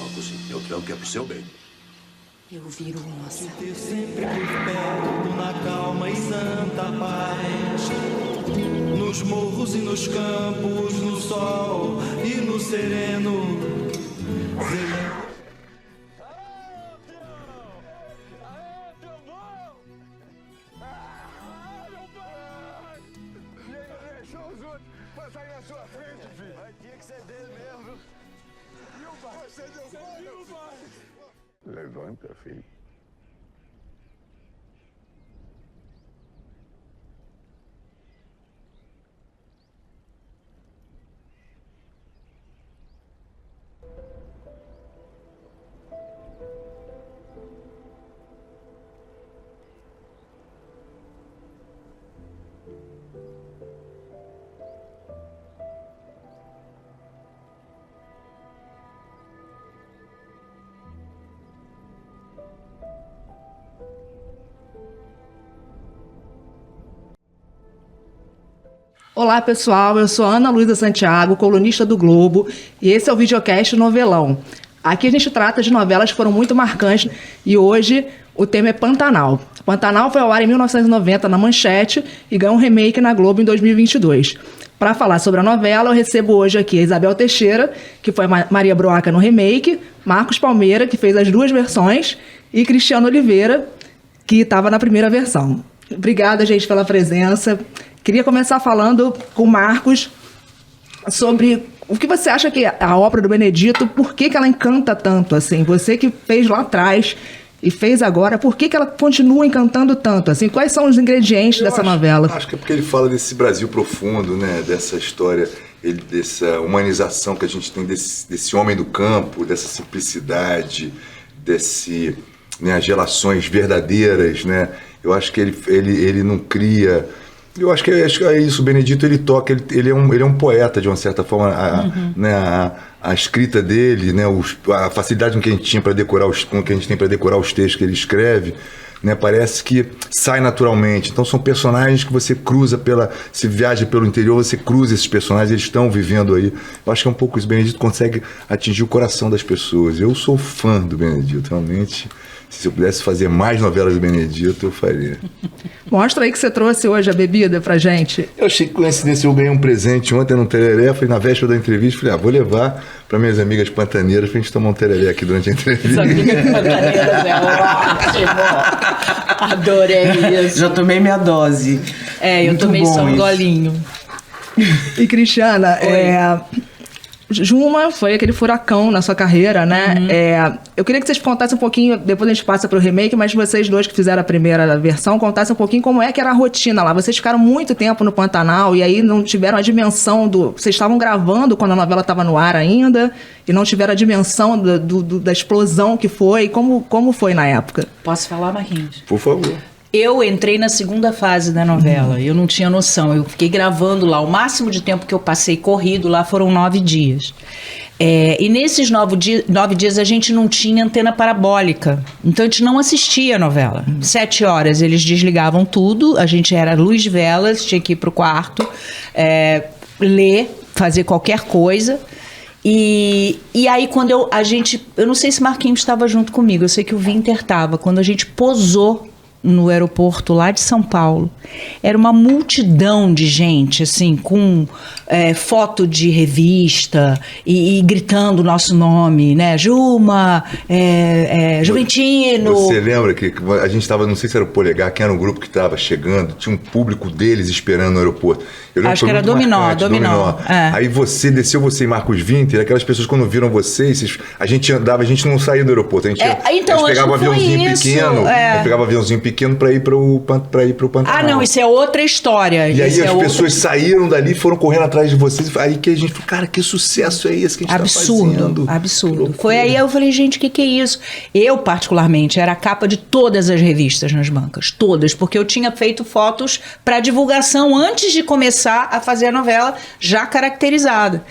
tranco, sim. Eu tranco é pro seu bem. Eu viro uma Te ter sempre por perto, na calma e santa paz. Nos morros e nos campos, no sol e no sereno. Passar na sua frente, filho. Mas tinha que ser dele mesmo. E o pai? Você viu o pai? Levanta, filho. Olá pessoal, eu sou Ana Luísa Santiago, colunista do Globo, e esse é o videocast Novelão. Aqui a gente trata de novelas que foram muito marcantes e hoje o tema é Pantanal. Pantanal foi ao ar em 1990 na Manchete e ganhou um remake na Globo em 2022. Para falar sobre a novela, eu recebo hoje aqui a Isabel Teixeira, que foi Maria Broaca no remake, Marcos Palmeira, que fez as duas versões, e Cristiano Oliveira, que estava na primeira versão. Obrigada, gente, pela presença. Queria começar falando com o Marcos sobre o que você acha que a obra do Benedito, por que ela encanta tanto, assim? Você que fez lá atrás e fez agora, por que ela continua encantando tanto, assim? Quais são os ingredientes dessa novela? Acho que é porque ele fala desse Brasil profundo, né? Dessa história, dessa humanização que a gente tem desse homem do campo, dessa simplicidade, né, as relações verdadeiras, né? Eu acho que ele não cria... Eu acho que é isso, o Benedito ele toca, ele é um poeta de uma certa forma, né, a escrita dele, né, a facilidade com que a gente tinha para decorar os textos que ele escreve, né, parece que sai naturalmente. Então são personagens que você cruza se viaja pelo interior, você cruza esses personagens, eles estão vivendo aí. Eu acho que é um pouco isso, o Benedito consegue atingir o coração das pessoas. Eu sou fã do Benedito, realmente. Se eu pudesse fazer mais novelas do Benedito, eu faria. Mostra aí que você trouxe hoje a bebida pra gente. Eu achei que coincidência, eu ganhei um presente ontem no Tereré, falei na véspera da entrevista, falei, vou levar para minhas amigas pantaneiras pra gente tomar um tereré aqui durante a entrevista. As amigas pantaneiras é ótimo. Adorei isso. Já tomei minha dose. Eu Muito tomei só um isso. golinho. E Cristiana, Juma foi aquele furacão na sua carreira, né? Eu queria que vocês contassem um pouquinho, depois a gente passa para o remake, mas vocês dois que fizeram a primeira versão, contassem um pouquinho como é que era a rotina lá. Vocês ficaram muito tempo no Pantanal e aí não tiveram a dimensão Vocês estavam gravando quando a novela estava no ar ainda e não tiveram a dimensão da explosão que foi. Como foi na época? Posso falar, Marquinhos? Por favor. Eu entrei na segunda fase da novela, eu não tinha noção, eu fiquei gravando lá, o máximo de tempo que eu passei corrido lá foram 9 dias. E nesses 9 dias a gente não tinha antena parabólica, então a gente não assistia a novela. 7 horas eles desligavam tudo, a gente era luz de velas, tinha que ir pro quarto, ler, fazer qualquer coisa. E aí quando eu não sei se Marquinhos estava junto comigo, eu sei que o Winter estava, quando a gente posou no aeroporto lá de São Paulo, era uma multidão de gente, assim, com foto de revista e gritando o nosso nome, né? Juma, Juventino. Você lembra que a gente estava, não sei se era o Polegar, que era um grupo que estava chegando, tinha um público deles esperando no aeroporto. Acho que era Dominó. Aí você e Marcos Winter, aquelas pessoas quando viram vocês, a gente andava, a gente não saía do aeroporto, a gente pegava um aviãozinho pequeno, pegava um aviãozinho pequeno para ir pro Pantanal. Ah, não, isso é outra história. E aí as pessoas saíram dali e foram correndo atrás de vocês, aí que a gente falou, cara, que sucesso é esse que a gente tá fazendo? Absurdo. Foi aí eu falei, gente, o que é isso? Eu, particularmente, era a capa de todas as revistas nas bancas, todas, porque eu tinha feito fotos para divulgação antes de começar a fazer a novela já caracterizada.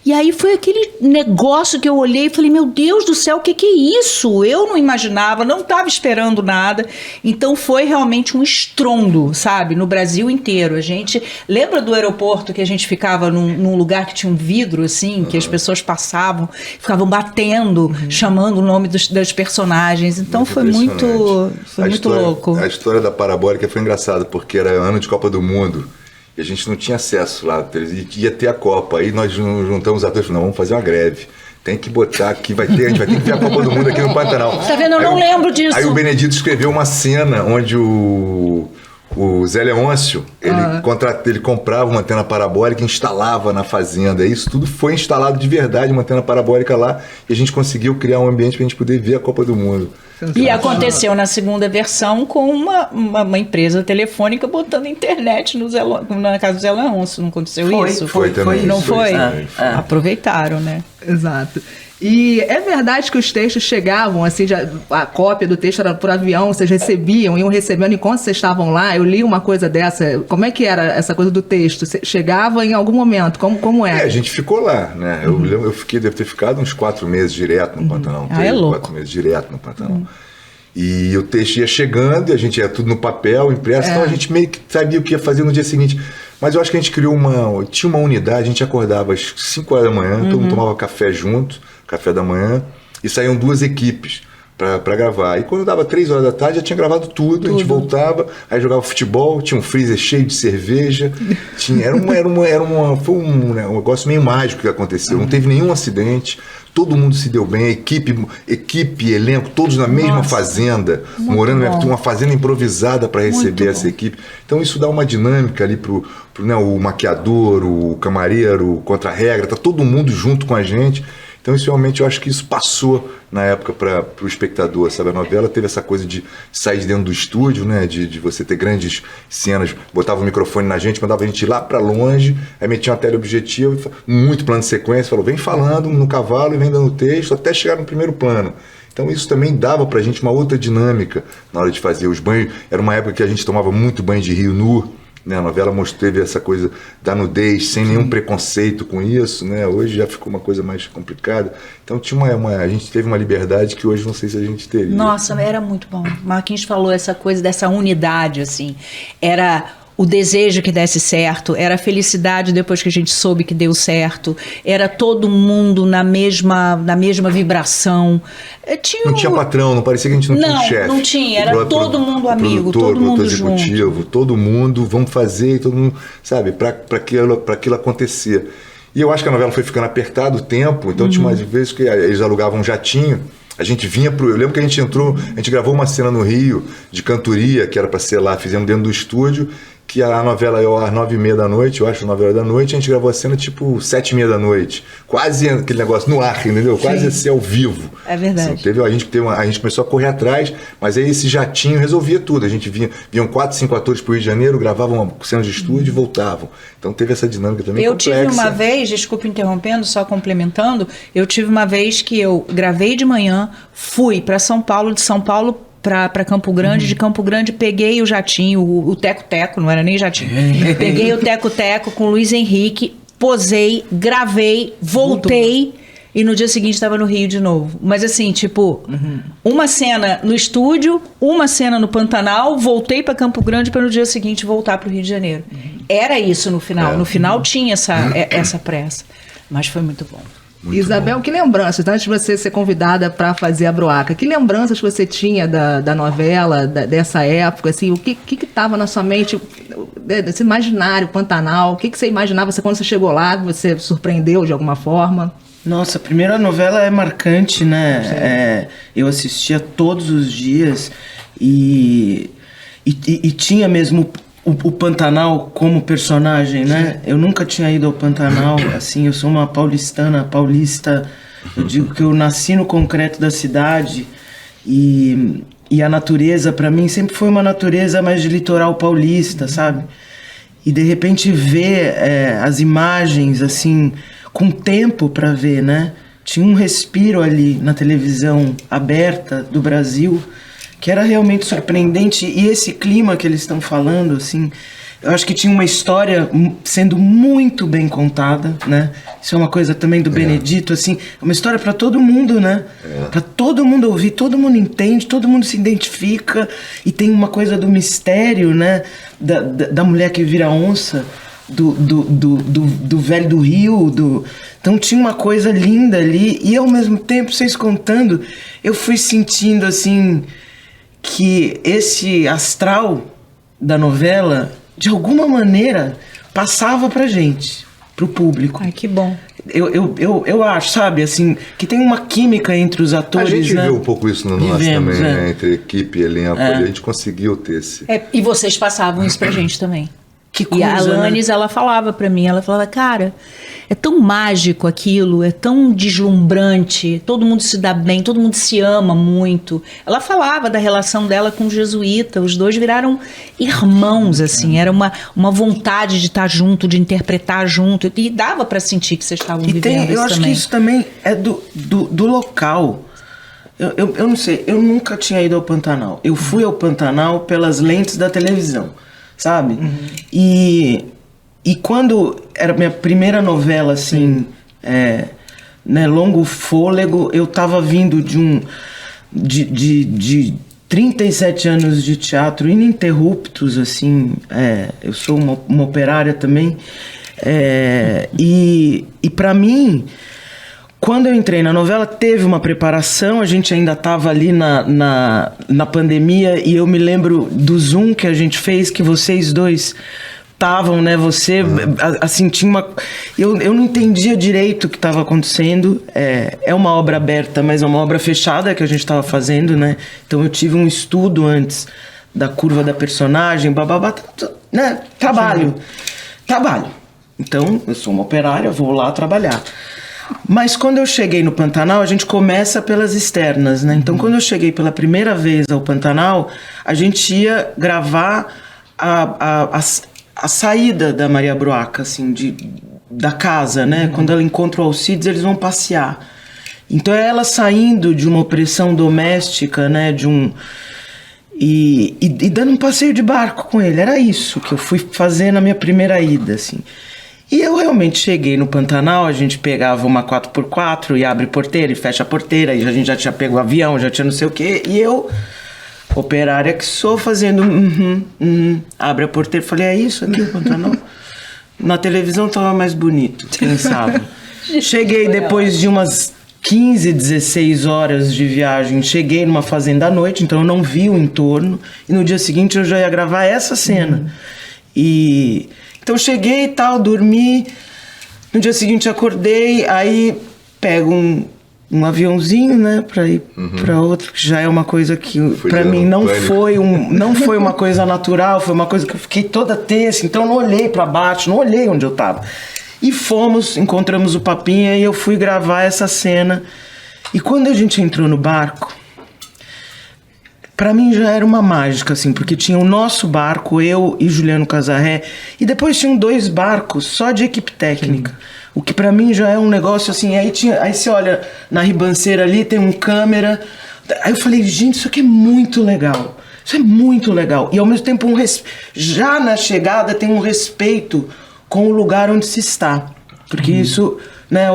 E aí foi aquele negócio que eu olhei e falei, meu Deus do céu, o que é isso? Eu não imaginava, não estava esperando nada. Então foi realmente um estrondo, sabe? No Brasil inteiro. A gente lembra do aeroporto que a gente ficava num lugar que tinha um vidro, assim, que as pessoas passavam, ficavam batendo, chamando o nome das personagens. Então foi muito louco. A história da parabólica foi engraçada, porque era ano de Copa do Mundo. E a gente não tinha acesso lá, ia ter a Copa. Aí nós juntamos os atores e falamos, não, vamos fazer uma greve. Tem que botar aqui, a gente vai ter que ver a Copa do Mundo aqui no Pantanal. Tá vendo? Eu não lembro disso. Aí o Benedito escreveu uma cena onde o Zé Leôncio, ele comprava uma antena parabólica e instalava na fazenda. Isso tudo foi instalado de verdade, uma antena parabólica lá, e a gente conseguiu criar um ambiente para a gente poder ver a Copa do Mundo. E aconteceu na segunda versão com uma empresa telefônica botando internet na casa do Zé Leôncio. Não aconteceu isso? Foi também. Não foi? Foi. Aproveitaram, né? Exato. E é verdade que os textos chegavam, assim, a cópia do texto era por avião, vocês iam recebendo enquanto vocês estavam lá? Eu li uma coisa dessa. Como é que era essa coisa do texto? Chegava em algum momento? Como era? A gente ficou lá, né? Eu devo ter ficado uns 4 meses direto no Pantanal. É louco. 4 meses direto no Pantanal. E o texto ia chegando, e a gente ia tudo no papel, impresso, então a gente meio que sabia o que ia fazer no dia seguinte. Mas eu acho que a gente tinha uma unidade, a gente acordava às 5 horas da manhã, todo mundo tomava café junto, café da manhã, e saíam 2 equipes para gravar. E quando dava 3 horas da tarde, já tinha gravado tudo. A gente voltava, aí jogava futebol, tinha um freezer cheio de cerveja, foi um negócio meio mágico que aconteceu, não teve nenhum acidente. Todo mundo se deu bem, equipe, elenco, todos na mesma fazenda, morando uma fazenda improvisada para receber essa equipe. Então isso dá uma dinâmica ali pro o maquiador, o camareiro, o contra-regra, tá todo mundo junto com a gente. Então, isso realmente, eu acho que isso passou na época para o espectador, sabe? A novela teve essa coisa de sair de dentro do estúdio, né? De você ter grandes cenas, botava o microfone na gente, mandava a gente ir lá para longe, aí metia uma teleobjetiva, muito plano de sequência, falou, vem falando no cavalo e vem dando texto até chegar no primeiro plano. Então isso também dava pra gente uma outra dinâmica na hora de fazer os banhos. Era uma época que a gente tomava muito banho de rio nu, né? A novela teve essa coisa da nudez, sem nenhum preconceito com isso, né? Hoje já ficou uma coisa mais complicada. Então a gente teve uma liberdade que hoje não sei se a gente teria. Nossa, era muito bom. Marquinhos falou essa coisa dessa unidade, assim. Era o desejo que desse certo, era a felicidade depois que a gente soube que deu certo, era todo mundo na mesma vibração. Não tinha patrão, não parecia que a gente não tinha um chefe. Não tinha, era todo mundo amigo, todo mundo executivo, todo mundo, vamos fazer, todo mundo, sabe, para aquilo acontecer. E eu acho que a novela foi ficando apertada o tempo, então tinha umas vezes que eles alugavam um jatinho. A gente vinha eu lembro que a gente gravou uma cena no Rio de cantoria, que era para ser lá, fizemos dentro do estúdio, que a novela ia às 9h30 da noite, eu acho, 9 horas da noite, a gente gravou a cena tipo 7h30 da noite. Quase aquele negócio no ar, entendeu? Quase assim ao vivo. É verdade. Assim, a gente começou a correr atrás, mas aí esse jatinho resolvia tudo. A gente vinham 4, 5 atores pro Rio de Janeiro, gravavam uma cena de estúdio e voltavam. Então teve essa dinâmica também complexa. Eu tive uma vez, desculpa interrompendo, só complementando, eu tive uma vez que eu gravei de manhã, fui para São Paulo, de São Paulo para Campo Grande, de Campo Grande peguei o jatinho, o teco-teco, não era nem jatinho, peguei o teco-teco com o Luiz Henrique, posei, gravei, voltei e no dia seguinte estava no Rio de novo. Mas assim, tipo, uma cena no estúdio, uma cena no Pantanal, voltei para Campo Grande para no dia seguinte voltar para o Rio de Janeiro. Era isso no final, no final tinha essa pressa, mas foi muito bom. Muito Isabel, bom. Que lembranças, antes de você ser convidada para fazer a Broaca, que lembranças você tinha da novela, dessa época, assim, o que estava na sua mente, desse imaginário Pantanal, o que você imaginava quando você chegou lá, você surpreendeu de alguma forma? Nossa, a primeira novela é marcante, né? Eu assistia todos os dias e tinha mesmo o Pantanal como personagem, né? Eu nunca tinha ido ao Pantanal, assim, eu sou uma paulista, eu digo que eu nasci no concreto da cidade e a natureza, para mim, sempre foi uma natureza mais de litoral paulista, sabe? E de repente ver as imagens, assim, com tempo para ver, né? Tinha um respiro ali na televisão aberta do Brasil que era realmente surpreendente, e esse clima que eles estão falando, assim, Eu acho que tinha uma história sendo muito bem contada, né? Isso é uma coisa também do Benedito, assim, é uma história para todo mundo, né? Para todo mundo ouvir, todo mundo entende, todo mundo se identifica, e tem uma coisa do mistério, né? Da mulher que vira onça, do velho do rio, então tinha uma coisa linda ali, e ao mesmo tempo, vocês contando, eu fui sentindo assim que esse astral da novela, de alguma maneira, passava pra gente, pro público. Ai, que bom. Eu acho, sabe, assim, que tem uma química entre os atores, A gente né? viu um pouco isso no nosso Vivemos, também, né? Entre equipe e elenco, a gente conseguiu ter esse... E vocês passavam isso pra gente também. Que E a coisa, Alanis, né? ela falava pra mim, ela falava, cara, é tão mágico aquilo, é tão deslumbrante, todo mundo se dá bem, todo mundo se ama muito. Ela falava da relação dela com o jesuíta, os dois viraram irmãos, assim, era uma vontade de estar junto, de interpretar junto, e dava pra sentir que vocês estavam E vivendo isso eu acho também. que isso também é do local. Eu não sei, eu nunca tinha ido ao Pantanal. Eu fui ao Pantanal pelas lentes da televisão, sabe? E quando era minha primeira novela, assim, né, Longo Fôlego, eu tava vindo de 37 anos de teatro ininterruptos, assim, eu sou uma operária também, e pra mim, quando eu entrei na novela, teve uma preparação, a gente ainda estava ali na pandemia, e eu me lembro do Zoom que a gente fez, que vocês dois estavam, né? Você, assim, tinha uma... Eu não entendia direito o que estava acontecendo. É uma obra aberta, mas é uma obra fechada que a gente estava fazendo, né? Então eu tive um estudo antes da curva da personagem, bababá, né? Trabalho. Então, eu sou uma operária, vou lá trabalhar. Mas quando eu cheguei no Pantanal, a gente começa pelas externas, né? Então, quando eu cheguei pela primeira vez ao Pantanal, a gente ia gravar a saída da Maria Bruaca, assim, da casa, né? Quando ela encontra o Alcides, eles vão passear. Então, é ela saindo de uma opressão doméstica, né? E dando um passeio de barco com ele. Era isso que eu fui fazer na minha primeira ida, assim. E eu realmente cheguei no Pantanal, a gente pegava uma 4x4 e abre porteira e fecha a porteira, e a gente já tinha pego o avião, já tinha não sei o quê, e eu, operária que sou, fazendo abre a porteira, falei, é isso aqui o Pantanal? Na televisão tava mais bonito, quem sabe? Cheguei depois de umas 15, 16 horas de viagem, cheguei numa fazenda à noite, então eu não vi o entorno, e no dia seguinte eu já ia gravar essa cena. Então cheguei e tal, dormi, no dia seguinte acordei, aí pego um aviãozinho, né, pra ir pra outro, que já é uma coisa que pra mim não foi uma coisa natural, foi uma coisa que eu fiquei toda tensa, então eu não olhei pra baixo, não olhei onde eu tava. E encontramos o Papinha e eu fui gravar essa cena. E quando a gente entrou no barco, pra mim já era uma mágica, assim, porque tinha o nosso barco, eu e Juliano Casarré, e depois tinham 2 barcos só de equipe técnica. O que pra mim já é um negócio assim, aí você olha na ribanceira ali, tem um câmera. Aí eu falei, gente, isso aqui é muito legal. Isso é muito legal. E ao mesmo tempo, já na chegada tem um respeito com o lugar onde se está. Porque isso, né,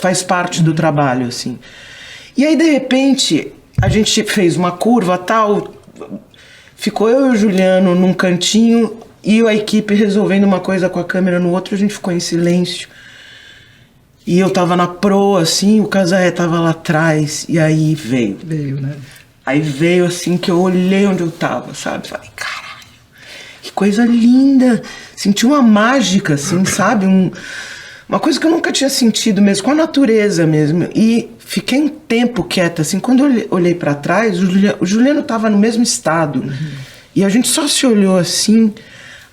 faz parte do trabalho, assim. E aí, de repente, a gente fez uma curva, tal, ficou eu e o Juliano num cantinho e a equipe resolvendo uma coisa com a câmera no outro, a gente ficou em silêncio. E eu tava na proa, assim, o Casarré tava lá atrás, e aí veio. Veio, né? Aí veio, assim, que eu olhei onde eu tava, sabe? Falei, caralho, que coisa linda. Senti uma mágica, assim, sabe? Uma coisa que eu nunca tinha sentido mesmo, com a natureza mesmo. E fiquei um tempo quieta, assim. Quando eu olhei pra trás, o Juliano tava no mesmo estado. E a gente só se olhou assim.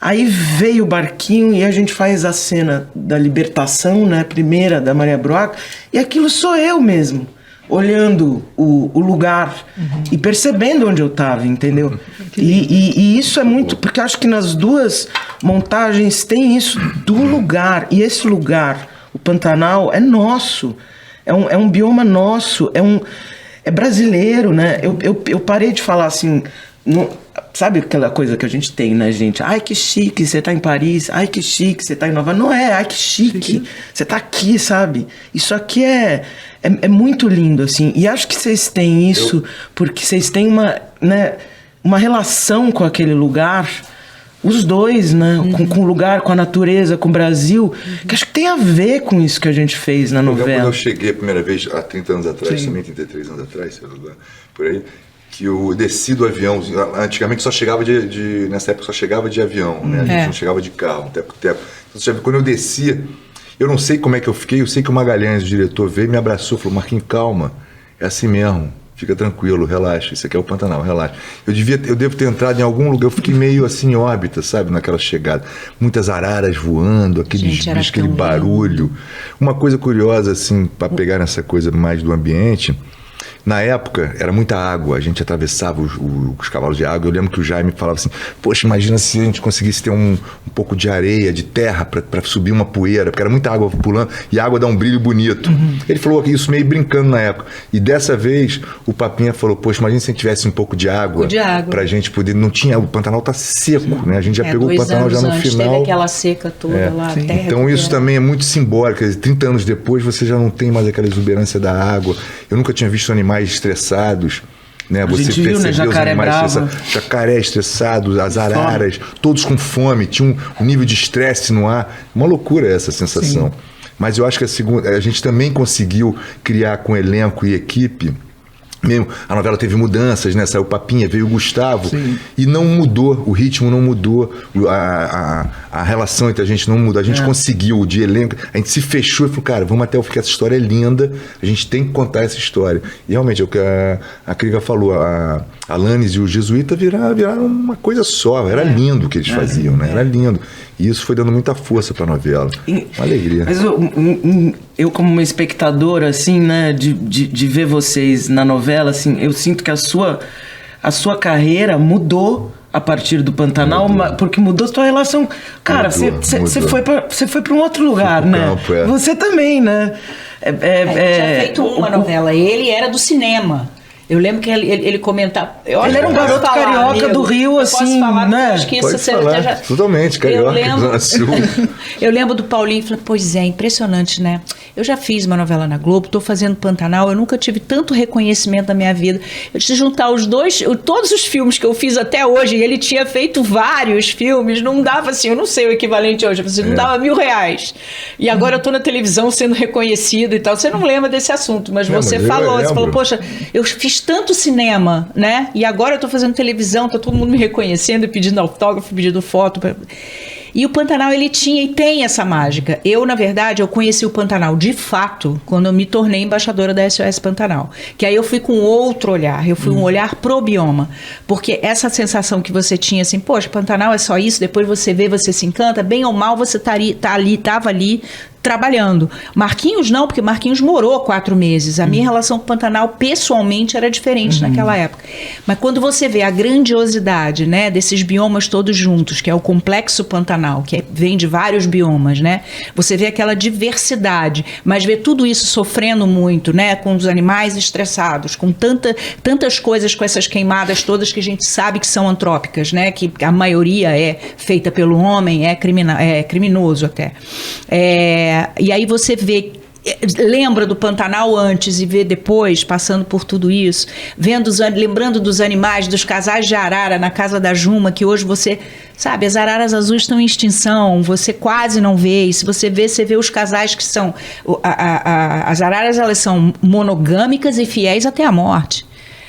Aí veio o barquinho e a gente faz a cena da libertação, né? Primeira, da Maria Bruaca. E aquilo sou eu mesmo, olhando o lugar e percebendo onde eu tava, entendeu? E isso é muito... Porque acho que nas 2 montagens tem isso do lugar. E esse lugar, o Pantanal, é nosso. É um bioma nosso. É brasileiro, né? Eu parei de falar assim... sabe aquela coisa que a gente tem, né, gente? Ai, que chique, você tá em Paris. Ai, que chique, você tá em Nova... Não é, ai, que chique. Você tá aqui, sabe? Isso aqui é muito lindo, assim. E acho que vocês têm isso porque vocês têm uma relação com aquele lugar... Os dois, né? Com o lugar, com a natureza, com o Brasil, que acho que tem a ver com isso que a gente fez na novela. Quando eu cheguei a primeira vez, há 30 anos atrás, também 33 anos atrás, sei lá, por aí, que eu desci do avião. Antigamente só chegava nessa época só chegava de avião, né? A gente não chegava de carro, até por tempo. Então, quando eu descia, eu não sei como é que eu fiquei, eu sei que o Magalhães, o diretor, veio e me abraçou, falou: Marquinhos, calma, é assim mesmo. Fica tranquilo, relaxa, isso aqui é o Pantanal, relaxa. Eu devo ter entrado em algum lugar, eu fiquei meio assim em órbita, sabe, naquela chegada. Muitas araras voando, aqueles bichos, aquele barulho. Uma coisa curiosa, assim, para pegar nessa coisa mais do ambiente, na época era muita água, a gente atravessava os cavalos de água. Eu lembro que o Jaime falava assim: poxa, imagina se a gente conseguisse ter um pouco de areia, de terra para subir uma poeira, porque era muita água pulando e a água dá um brilho bonito. Ele falou isso meio brincando na época. E dessa vez o Papinha falou: poxa, imagina se a gente tivesse um pouco de água pra gente poder... Não tinha, o Pantanal tá seco, né? A gente já pegou o Pantanal já no final. Teve aquela seca toda lá. Então isso também é muito simbólico. Quer dizer, 30 anos depois você já não tem mais aquela exuberância da água. Eu nunca tinha visto animais estressados, né? Você percebeu, né? Jacaré bravo, jacaré estressado, as araras, todos com fome, tinha um nível de estresse no ar. Uma loucura essa sensação. Sim. Mas eu acho que a gente também conseguiu criar com elenco e equipe. Mesmo, a novela teve mudanças, né? Saiu o Papinha, veio o Gustavo. Sim. E não mudou, o ritmo não mudou, a relação entre a gente não mudou. A gente conseguiu, de elenco, a gente se fechou e falou: cara, vamos até o fim, essa história é linda, a gente tem que contar essa história. E realmente é o que a Kriga falou, a Alanis e o Jesuíta viraram uma coisa só. Era lindo o que eles faziam, né? Era lindo. E isso foi dando muita força pra novela. Uma alegria. Mas eu como uma espectadora, assim, né, de ver vocês na novela, assim, eu sinto que a sua carreira mudou a partir do Pantanal, porque mudou a sua relação. Cara, você foi pra um outro lugar, né? Campo, Você também, né? Tinha feito uma novela, ele era do cinema. Eu lembro que ele comentava... Ele era um garoto carioca do Rio, assim, né? Acho que isso você já... Totalmente, carioca, Zona Sul. Eu lembro do Paulinho e falei: pois é, impressionante, né? Eu já fiz uma novela na Globo, estou fazendo Pantanal, eu nunca tive tanto reconhecimento na minha vida. Eu se juntar todos os filmes que eu fiz até hoje, e ele tinha feito vários filmes, não dava assim, eu não sei o equivalente hoje, assim, não dava R$1.000. E agora eu estou na televisão sendo reconhecido e tal. Você não lembra desse assunto, mas você falou, poxa, eu fiz tanto cinema, né? E agora eu tô fazendo televisão, tá todo mundo me reconhecendo e pedindo autógrafo, pedindo foto. E o Pantanal, ele tinha e tem essa mágica. Eu, na verdade, eu conheci o Pantanal de fato quando eu me tornei embaixadora da SOS Pantanal. Que aí eu fui com outro olhar, eu fui um olhar pro bioma. Porque essa sensação que você tinha assim, poxa, Pantanal é só isso, depois você vê, você se encanta, bem ou mal você tava ali trabalhando. Marquinhos não, porque Marquinhos morou 4 meses. A minha relação com o Pantanal, pessoalmente, era diferente naquela época. Mas quando você vê a grandiosidade, né, desses biomas todos juntos, que é o complexo Pantanal, que vem de vários biomas, né, você vê aquela diversidade, mas vê tudo isso sofrendo muito, né, com os animais estressados, com tantas coisas, com essas queimadas todas que a gente sabe que são antrópicas, né, que a maioria é feita pelo homem, é criminoso até. E aí você vê, lembra do Pantanal antes e vê depois, passando por tudo isso, lembrando dos animais, dos casais de arara na casa da Juma, que hoje você sabe, as araras azuis estão em extinção, você quase não vê, e se você vê os casais que são, as araras, elas são monogâmicas e fiéis até a morte.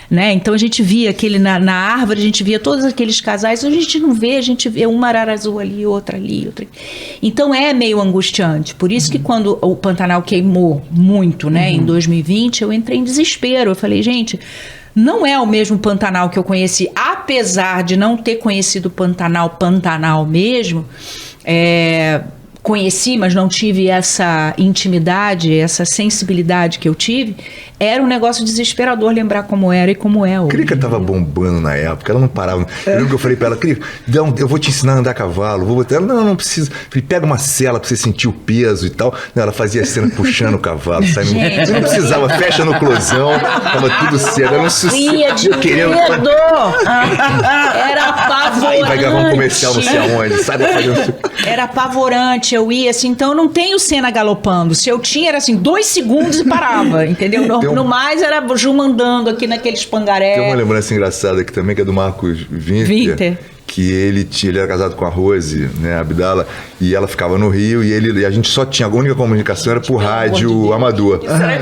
Né? Então a gente via na árvore, a gente via todos aqueles casais, a gente não vê, a gente vê uma arara azul ali, outra ali, outra ali. Então é meio angustiante. Por isso que quando o Pantanal queimou muito, né, em 2020, eu entrei em desespero. Eu falei, gente, não é o mesmo Pantanal que eu conheci, apesar de não ter conhecido o Pantanal mesmo. conheci, mas não tive essa intimidade, essa sensibilidade que eu tive, era um negócio desesperador lembrar como era e como é hoje. Crica tava bombando na época, ela não parava. Eu lembro que eu falei pra ela, Crica, eu vou te ensinar a andar a cavalo, vou botar ela, não precisa. Falei, pega uma sela pra você sentir o peso e tal. Não, ela fazia a cena puxando o cavalo, saindo. Você não precisava, fecha no closão, tava tudo certo. Era um sucesso. Eu querendo. Era apavorante. Aí vai gravar um comercial não sei aonde, sabe? Era apavorante, eu ia assim, então eu não tenho cena galopando. Se eu tinha, era assim, 2 segundos e parava, entendeu? No mais era Juma andando aqui naqueles pangaré. Tem uma lembrança engraçada aqui também, que é do Marcos Winter. Que ele era casado com a Rose, né, Abdala, e ela ficava no Rio, e a gente só tinha, a única comunicação era por rádio amador.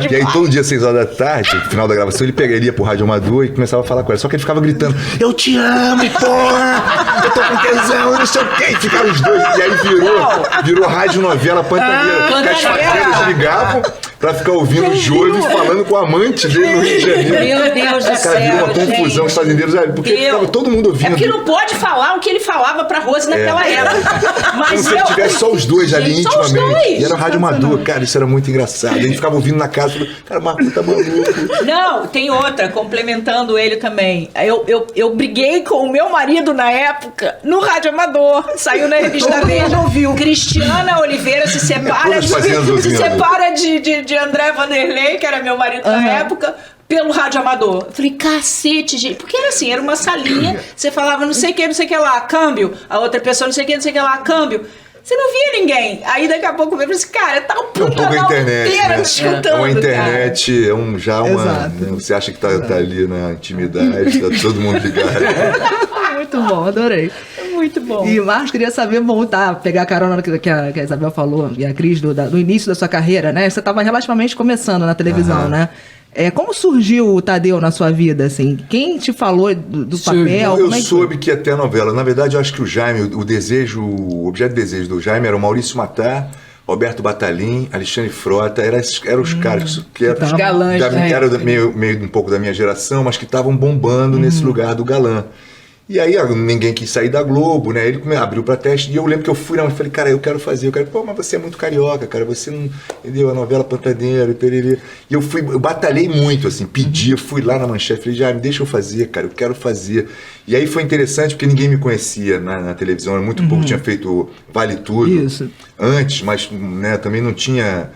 E aí todo dia, 6 horas da tarde, no final da gravação, ele ia pro rádio amador e começava a falar com ela. Só que ele ficava gritando, eu te amo, porra! Eu tô com tesão, não sei o quê. E ficaram os dois, e aí virou rádio novela Pantaneira. Porque as fazendeiras ligavam pra ficar ouvindo o Jôlio falando com o amante dele no Rio de Janeiro. Meu Deus do céu, virou uma confusão, os fazendeiros, porque ficava todo mundo ouvindo. É porque não pode falar o que ele falava pra Rose naquela época. Mas se tivesse só os dois ali intimamente. E era rádio amador, cara, isso era muito engraçado. A gente ficava ouvindo na casa, falando, cara, o Marco tá maluco. Não, tem outra, complementando ele também. Eu briguei com o meu marido na época, no rádio amador. Saiu na revista Veja. Ouviu. Cristiana Oliveira se separa de André Vanderlei, que era meu marido na época, pelo rádio amador. Eu falei, cacete, gente. Porque era assim, era uma salinha, você falava não sei o que lá, câmbio. A outra pessoa não sei o que lá, câmbio. Você não via ninguém. Aí daqui a pouco eu falei assim, cara, tá um pouco a internet, inteira né? escutando, a internet, né, você acha que tá ali na intimidade, tá todo mundo ligado. Muito bom, adorei. Muito bom. E Marcos, queria saber, voltar, pegar a carona no que a Isabel falou, e a Cris, do início da sua carreira, né? Você estava relativamente começando na televisão, né? Como surgiu o Tadeu na sua vida, assim? Quem te falou do papel? Eu soube que até a novela. Na verdade, eu acho que o Jaime, o objeto de desejo do Jaime era o Maurício Matar, Roberto Batalim, Alexandre Frota, eram os caras que eram os galãs, era meio um pouco da minha geração, mas que estavam bombando nesse lugar do galã. E aí ninguém quis sair da Globo, né? Ele abriu pra teste e eu lembro que eu fui lá e falei, cara, eu quero fazer. Pô, mas você é muito carioca, cara, você não... Entendeu? A novela Pantaneira, pererê. E eu batalhei muito, assim, pedi, fui lá na Manchete, falei, já, me deixa eu fazer, cara, eu quero fazer. E aí foi interessante porque ninguém me conhecia na televisão, era muito pouco, tinha feito Vale Tudo antes, mas né, também não tinha...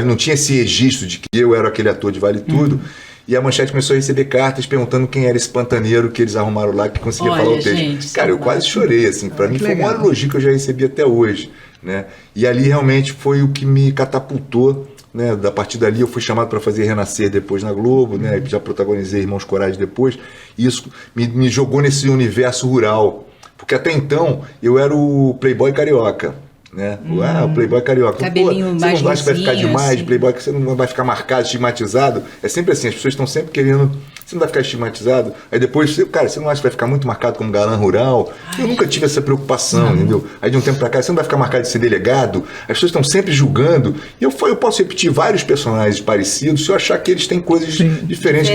não tinha esse registro de que eu era aquele ator de Vale Tudo. E a Manchete começou a receber cartas perguntando quem era esse pantaneiro que eles arrumaram lá, que conseguia falar o texto. Gente, cara, eu quase chorei, assim. Pra mim foi o maior elogio que eu já recebi até hoje, né? E ali realmente foi o que me catapultou, né? Da partir dali eu fui chamado para fazer Renascer depois na Globo, né? Já protagonizei Irmãos Coragem depois. E isso me jogou nesse universo rural. Porque até então eu era o playboy carioca. Né? O playboy carioca. Cabelinho você mais não acha que vai ficar demais, assim. playboy, que você não vai ficar marcado, estigmatizado. É sempre assim, as pessoas estão sempre querendo. Você não vai ficar estigmatizado. Aí depois, cara, você não acha que vai ficar muito marcado como galã rural? Eu nunca tive essa preocupação, entendeu? Aí de um tempo pra cá, você não vai ficar marcado de ser delegado. As pessoas estão sempre julgando. E eu posso repetir vários personagens parecidos se eu achar que eles têm coisas diferentes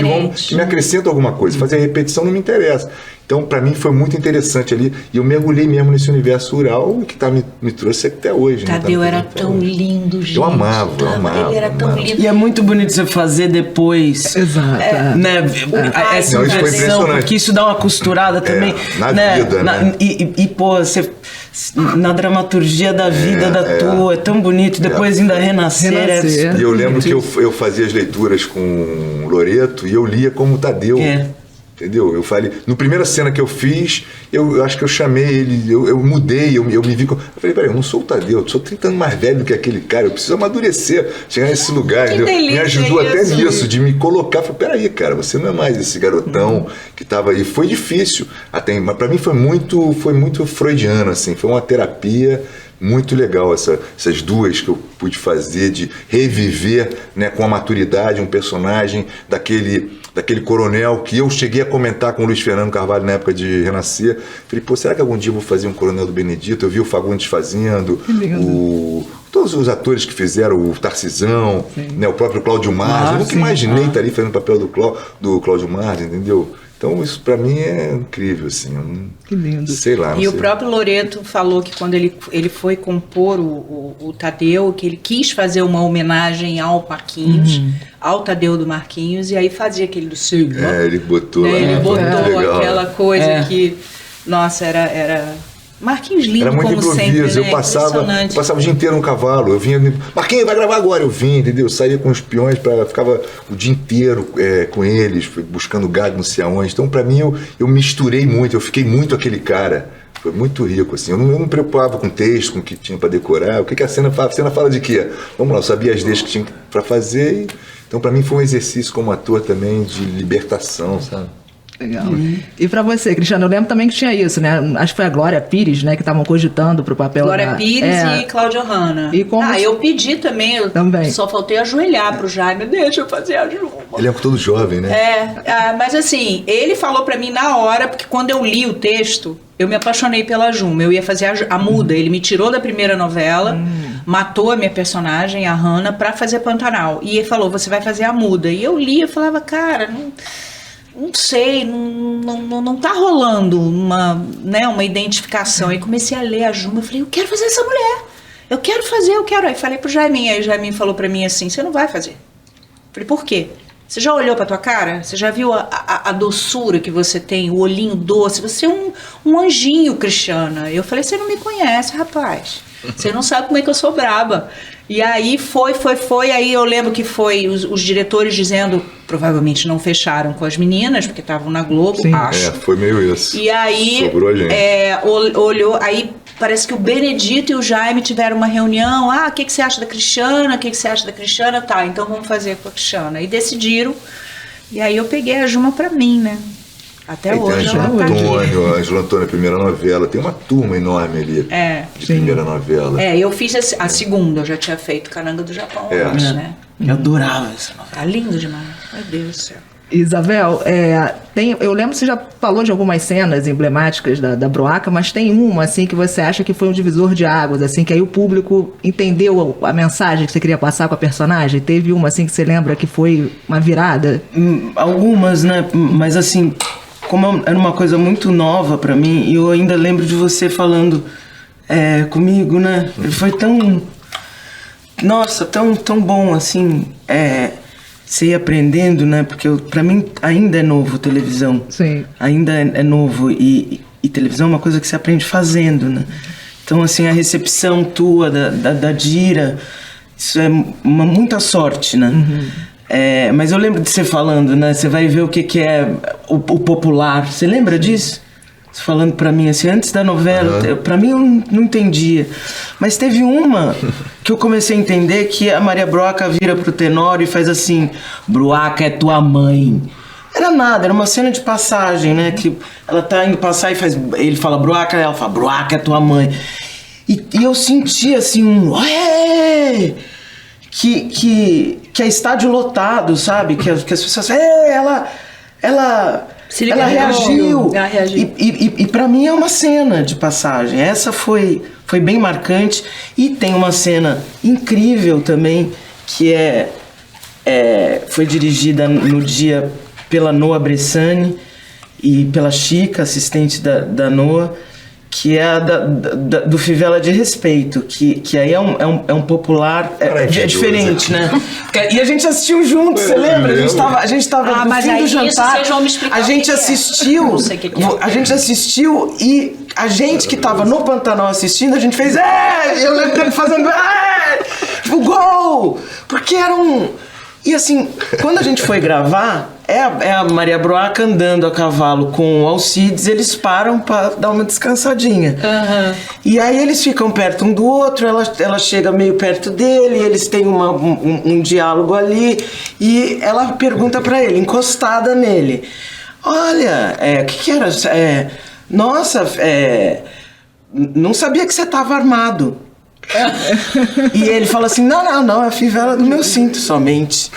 que me acrescentam alguma coisa. Fazer repetição não me interessa. Então, para mim, foi muito interessante ali. E eu mergulhei mesmo nesse universo rural que me trouxe até hoje. Tadeu né? era tão lindo, gente. Eu amava. Ele era tão lindo. E é muito bonito você fazer depois. Exato. Né? Essa impressão, porque isso dá uma costurada também. Na né? vida, né? Pô, você... Na dramaturgia da vida tua, é tão bonito. Depois ainda renascer. E eu lembro que eu fazia as leituras com o Loreto e eu lia como Tadeu. Entendeu? Eu falei, no primeira cena que eu fiz, eu acho que eu chamei ele, eu mudei, eu me vi. Eu falei, peraí, eu não sou o Tadeu, eu sou 30 anos mais velho do que aquele cara, eu preciso amadurecer, chegar nesse lugar. Me ajudou até nisso, de me colocar. Falei, peraí, cara, você não é mais esse garotão que tava aí. Foi difícil, mas pra mim foi muito freudiano, assim, foi uma terapia. Muito legal essas duas que eu pude fazer, de reviver, né, com a maturidade um personagem daquele coronel que eu cheguei a comentar com o Luiz Fernando Carvalho na época de Renascer. Falei, pô, será que algum dia eu vou fazer um coronel do Benedito? Eu vi o Fagundes fazendo, todos os atores que fizeram, o Tarcisão, né, o próprio Cláudio Marz. Eu nunca imaginei estar ali fazendo o papel do Cláudio Marz, entendeu? Então isso pra mim é incrível, assim. Que lindo. Sei lá. E o próprio Loreto falou que quando ele foi compor o Tadeu, que ele quis fazer uma homenagem ao Marquinhos, ao Tadeu do Marquinhos, e aí fazia aquele do Silvio. Ele botou lá. Ele foi muito botou legal. aquela coisa que, nossa, era Marquinhos lindo, Era muito como improviso. sempre, né? Eu passava Impressionante. o dia inteiro no cavalo. Eu vinha, Marquinhos, vai gravar agora. Eu vinha, entendeu? Eu saía com os peões, ficava o dia inteiro com eles, buscando gado, não sei aonde. Então, pra mim, eu misturei muito, eu fiquei muito aquele cara. Foi muito rico, assim. Eu não me preocupava com o texto, com o que tinha pra decorar. O que a cena fala? A cena fala de quê? Vamos lá, eu sabia as deixas que tinha pra fazer. Então, pra mim, foi um exercício como ator também de libertação, sabe? Legal. E pra você, Cristiano, eu lembro também que tinha isso, né? Acho que foi a Glória Pires, né? Que estavam cogitando pro papel Glória Pires e Cláudia Hanna. E como... eu pedi também, eu Também. só faltei ajoelhar pro Jaime, deixa eu fazer a Juma. Ele é todo jovem, né? Mas assim, ele falou pra mim na hora, porque quando eu li o texto, eu me apaixonei pela Juma. Eu ia fazer a muda. Ele me tirou da primeira novela, matou a minha personagem, a Hanna, pra fazer Pantanal. E ele falou, você vai fazer a muda. E eu li, eu falava, cara, não sei, não tá rolando uma identificação. Aí comecei a ler a Juma, eu falei, eu quero fazer essa mulher. Eu quero. Aí falei pro Jaiminho, aí o Jaiminho falou pra mim assim, você não vai fazer. Eu falei, por quê? Você já olhou pra tua cara? Você já viu a doçura que você tem, o olhinho doce? Você é um anjinho, Cristiana. Eu falei, você não me conhece, rapaz. Você não sabe como é que eu sou braba. E aí foi. Aí eu lembro que foi os diretores dizendo, provavelmente não fecharam com as meninas, porque estavam na Globo, Sim. acho. Foi meio isso. E aí, sobrou a gente. olhou, aí parece que o Benedito e o Jaime tiveram uma reunião. O que você acha da Cristiana? O que você acha da Cristiana? Tá, então vamos fazer com a Cristiana. E decidiram. E aí eu peguei a Juma pra mim, né? Até hoje ela tá aqui. Ângelo Antônio, a primeira novela. Tem uma turma enorme ali de primeira novela. Eu fiz a segunda, eu já tinha feito Cananga do Japão antes, né? Eu adorava essa novela. Tá lindo demais. Meu Deus do céu. Isabel, eu lembro que você já falou de algumas cenas emblemáticas da Broaca, mas tem uma, assim, que você acha que foi um divisor de águas, assim, que aí o público entendeu a mensagem que você queria passar com a personagem? Teve uma, assim, que você lembra que foi uma virada? Algumas, né? Mas, assim, como era uma coisa muito nova pra mim, e eu ainda lembro de você falando comigo, né? Foi tão... Nossa, tão bom, assim... Você ir aprendendo, né? Porque pra mim ainda é novo televisão. Sim. Ainda é novo. E televisão é uma coisa que você aprende fazendo, né? Então, assim, a recepção tua, da Dira, isso é muita sorte, né? Mas eu lembro de você falando, né? Você vai ver o que é o popular. Você lembra disso? Você falando pra mim, assim, antes da novela, pra mim eu não entendia. Mas teve uma que eu comecei a entender, que a Maria Broaca vira pro Tenório e faz assim, Broaca é tua mãe. Era nada, era uma cena de passagem, né? Que ela tá indo passar e ele fala Broaca, ela fala, Broaca é tua mãe. E eu senti assim, que é estádio lotado, sabe? Que as pessoas, ela reagiu. E pra mim é uma cena de passagem. Essa foi bem marcante. E tem uma cena incrível também, que foi dirigida no dia pela Noa Bressani e pela Chica, assistente da Noa, que é a do Fivela de Respeito, que aí é um popular, é diferente, né? E a gente assistiu junto, você lembra? A gente tava no fim do jantar, a gente assistiu, e a gente que tava no Pantanal assistindo, a gente fez, eu lembro dele fazendo, tipo, gol! Porque era E assim, quando a gente foi gravar, é a Maria Broaca andando a cavalo com o Alcides, eles param pra dar uma descansadinha. E aí eles ficam perto um do outro, ela chega meio perto dele, eles têm um diálogo ali, e ela pergunta pra ele, encostada nele, olha, o que era? Nossa, não sabia que você tava armado. E ele fala assim, não, é a fivela do meu cinto somente.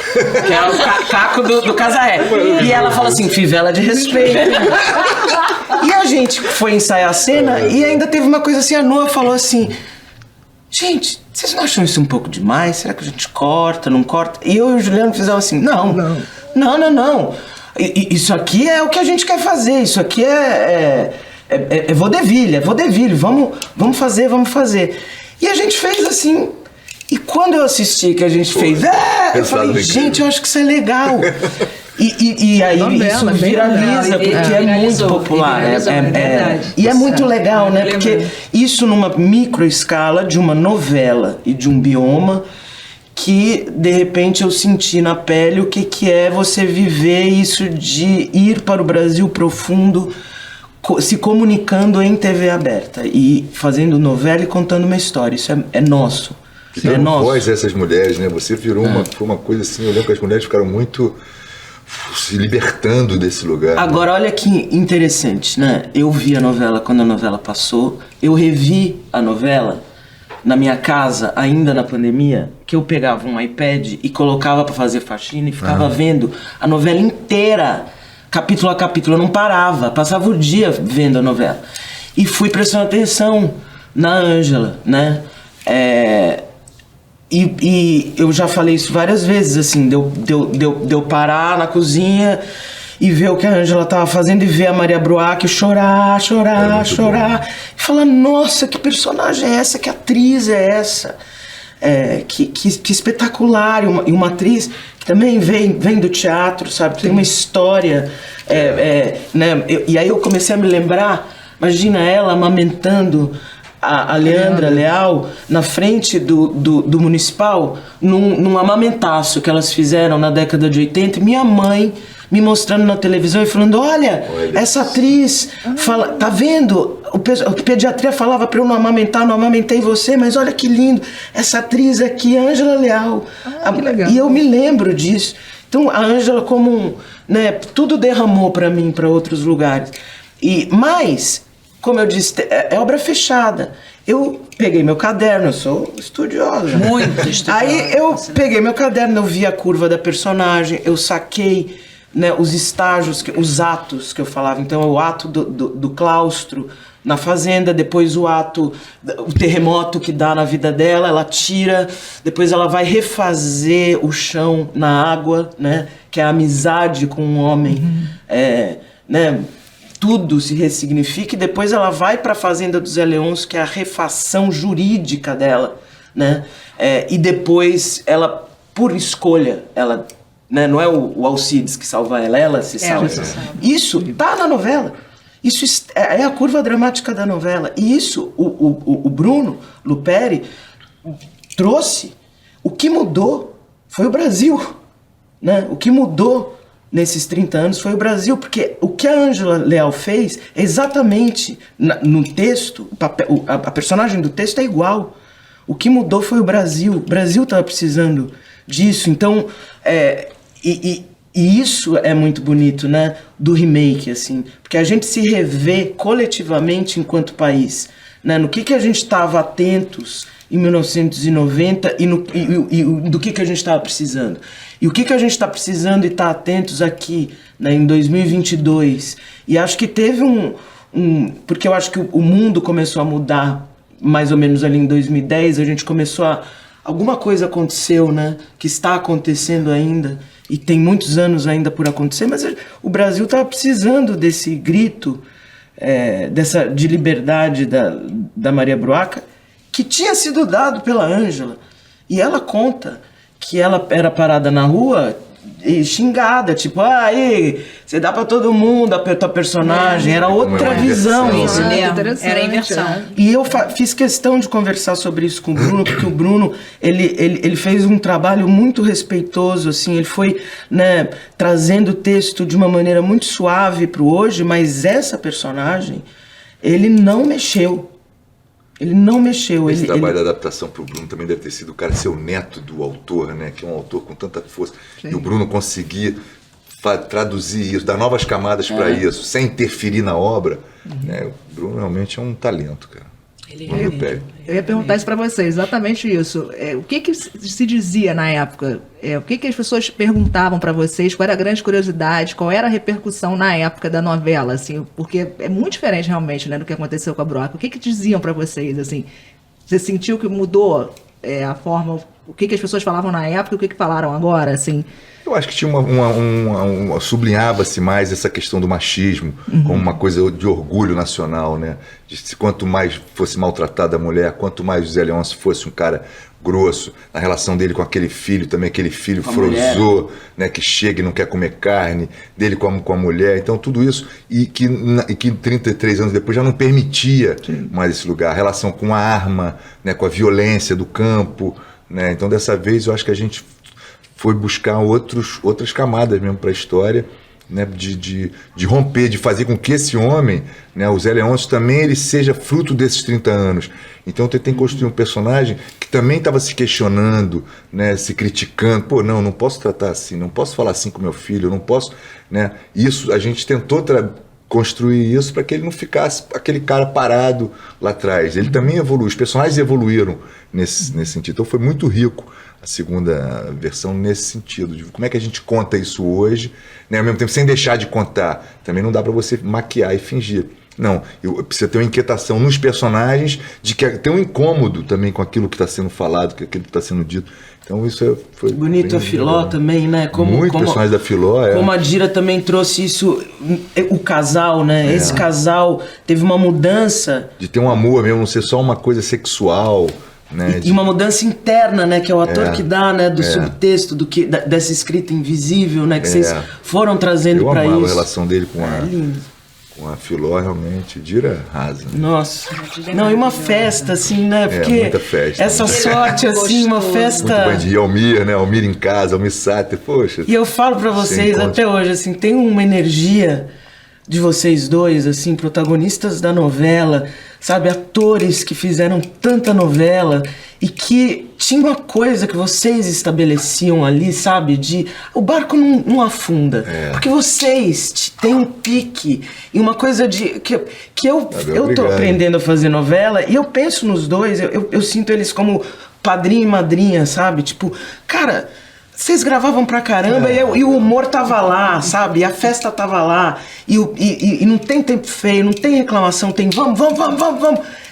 Que é o caco do Casaré. E ela fala assim, fivela de respeito. E a gente foi ensaiar a cena e ainda teve uma coisa assim, a Noa falou assim, gente, vocês não acham isso um pouco demais? Será que a gente corta, não corta? E eu e o Juliano fizemos assim, não. Isso aqui é o que a gente quer fazer, isso aqui é vaudeville, vamos fazer. E a gente fez assim. E quando eu assisti que a gente fez, eu falei, gente, eu acho que isso é legal. E aí Novela, isso bem viraliza, novela. porque é muito popular. E é muito legal, né? Porque isso numa micro escala de uma novela e de um bioma que, de repente, eu senti na pele o que é você viver isso de ir para o Brasil profundo, se comunicando em TV aberta e fazendo novela e contando uma história. Isso é nosso. E dando voz a essas mulheres, né? Você virou foi uma coisa assim, eu lembro que as mulheres ficaram muito se libertando desse lugar. Agora, olha que interessante, né? Eu vi a novela quando a novela passou, eu revi a novela na minha casa, ainda na pandemia, que eu pegava um iPad e colocava pra fazer faxina e ficava vendo a novela inteira, capítulo a capítulo, eu não parava, passava o dia vendo a novela. E fui prestando atenção na Ângela, né? E eu já falei isso várias vezes, assim, de eu parar na cozinha e ver o que a Ângela tava fazendo e ver a Maria Bruac chorar. E falar, nossa, que personagem é essa? Que atriz é essa? Que espetacular. E uma atriz que também vem do teatro, sabe? Tem uma história. Né? E aí eu comecei a me lembrar, imagina ela amamentando a Leandra Leal na frente do Municipal, num amamentaço que elas fizeram na década de 80, e minha mãe me mostrando na televisão e falando, olha essa atriz, tá vendo? A pediatria falava pra eu não amamentar, não amamentei você, mas olha que lindo, essa atriz aqui, Ângela Leal. Que legal. E eu me lembro disso. Então a Ângela né, tudo derramou pra mim, pra outros lugares. Mas como eu disse, é obra fechada. Eu peguei meu caderno, eu sou estudiosa. Muito estudiosa. Aí eu peguei meu caderno, eu vi a curva da personagem, eu saquei, né, os estágios, os atos que eu falava. Então é o ato do claustro na fazenda, depois o terremoto que dá na vida dela, ela tira, depois ela vai refazer o chão na água, né, que é a amizade com um homem, né, tudo se ressignifica, e depois ela vai para a Fazenda dos Zé Leôncio, que é a refação jurídica dela, né? E depois ela, por escolha, ela, né, não é o Alcides que salva ela se salva. Isso tá na novela. Isso é a curva dramática da novela. E isso o Bruno Luperi trouxe. O que mudou foi o Brasil, né? O que mudou nesses 30 anos foi o Brasil, porque o que a Ângela Leal fez é exatamente no texto, a personagem do texto é igual. O que mudou foi o Brasil. O Brasil estava precisando disso. Então, e isso é muito bonito, né? Do remake, assim, porque a gente se revê coletivamente enquanto país, né? No que a gente estava atentos em 1990 e do que a gente estava precisando. E o que a gente está precisando e está atentos aqui, né, em 2022. E acho que teve porque eu acho que o mundo começou a mudar mais ou menos ali em 2010, a gente começou alguma coisa aconteceu, né, que está acontecendo ainda, e tem muitos anos ainda por acontecer, mas o Brasil estava precisando desse grito, de liberdade da Maria Bruaca, que tinha sido dado pela Ângela. E ela conta que ela era parada na rua e xingada, tipo, aí, você dá pra todo mundo a tua personagem. Era outra visão. Isso mesmo, era a inversão. E eu fiz questão de conversar sobre isso com o Bruno, porque o Bruno, ele fez um trabalho muito respeitoso, assim, ele foi, né, trazendo o texto de uma maneira muito suave pro hoje, mas essa personagem, ele não mexeu. Esse trabalho da adaptação pro Bruno também deve ter sido o cara ser o neto do autor, né? Que é um autor com tanta força. Sim. E o Bruno conseguir traduzir isso, dar novas camadas para isso, sem interferir na obra. Né? O Bruno realmente é um talento, cara. Eu ia perguntar isso para vocês, exatamente isso. O que se dizia na época? O que as pessoas perguntavam para vocês? Qual era a grande curiosidade? Qual era a repercussão na época da novela? Assim, porque é muito diferente realmente, né, do que aconteceu com a Bruaca. O que diziam para vocês? Assim, você sentiu que mudou a forma? O que as pessoas falavam na época e o que falaram agora? Assim, Eu acho que tinha sublinhava-se mais essa questão do machismo como uma coisa de orgulho nacional, né? Quanto mais fosse maltratada a mulher, quanto mais o Zé Leôncio fosse um cara grosso, na relação dele com aquele filho também, aquele filho frozô, né, que chega e não quer comer carne, dele com a mulher, então tudo isso, e que 33 anos depois já não permitia mais esse lugar, a relação com a arma, né, com a violência do campo, né, então dessa vez eu acho que a gente foi buscar outras camadas mesmo para a história, né, de romper, de fazer com que esse homem, né, o Zé Leôncio, também ele seja fruto desses 30 anos. Então eu tentei construir um personagem que também estava se questionando, né, se criticando. Pô, não posso tratar assim, não posso falar assim com meu filho, eu não posso, né? Isso, a gente tentou construir isso para que ele não ficasse aquele cara parado lá atrás. Ele também evoluiu, os personagens evoluíram nesse sentido. Então foi muito rico a segunda versão nesse sentido, de como é que a gente conta isso hoje, né, ao mesmo tempo sem deixar de contar. Também não dá para você maquiar e fingir. Não, precisa ter uma inquietação nos personagens, de que tem um incômodo também com aquilo que está sendo falado, com aquilo que está sendo dito. Então isso foi bonito. A Filó também, né? Muitos personagens da Filó. Como a Dira também trouxe isso, o casal, né? Esse casal teve uma mudança. De ter um amor mesmo, não ser só uma coisa sexual. Né, e uma mudança interna, né, que é o ator que dá, né, do subtexto, dessa escrita invisível, né, que vocês foram trazendo para isso. Eu amava a relação dele com a Filó, realmente. Dira arrasa. Nossa. Não, e uma festa, assim, né, porque muita festa, essa sorte, assim, uma festa... Muito de Almir, né, Almir em casa, Almir Sater, poxa. E eu falo para vocês até hoje, assim, tem uma energia de vocês dois, assim, protagonistas da novela, sabe, atores que fizeram tanta novela e que tinha uma coisa que vocês estabeleciam ali, sabe, de o barco não afunda, porque vocês têm um pique e uma coisa de que eu tô aprendendo a fazer novela e eu penso nos dois, eu sinto eles como padrinho e madrinha, sabe, tipo, cara, vocês gravavam pra caramba e o humor tava lá, sabe? E a festa tava lá. E não tem tempo feio, não tem reclamação, tem vamos.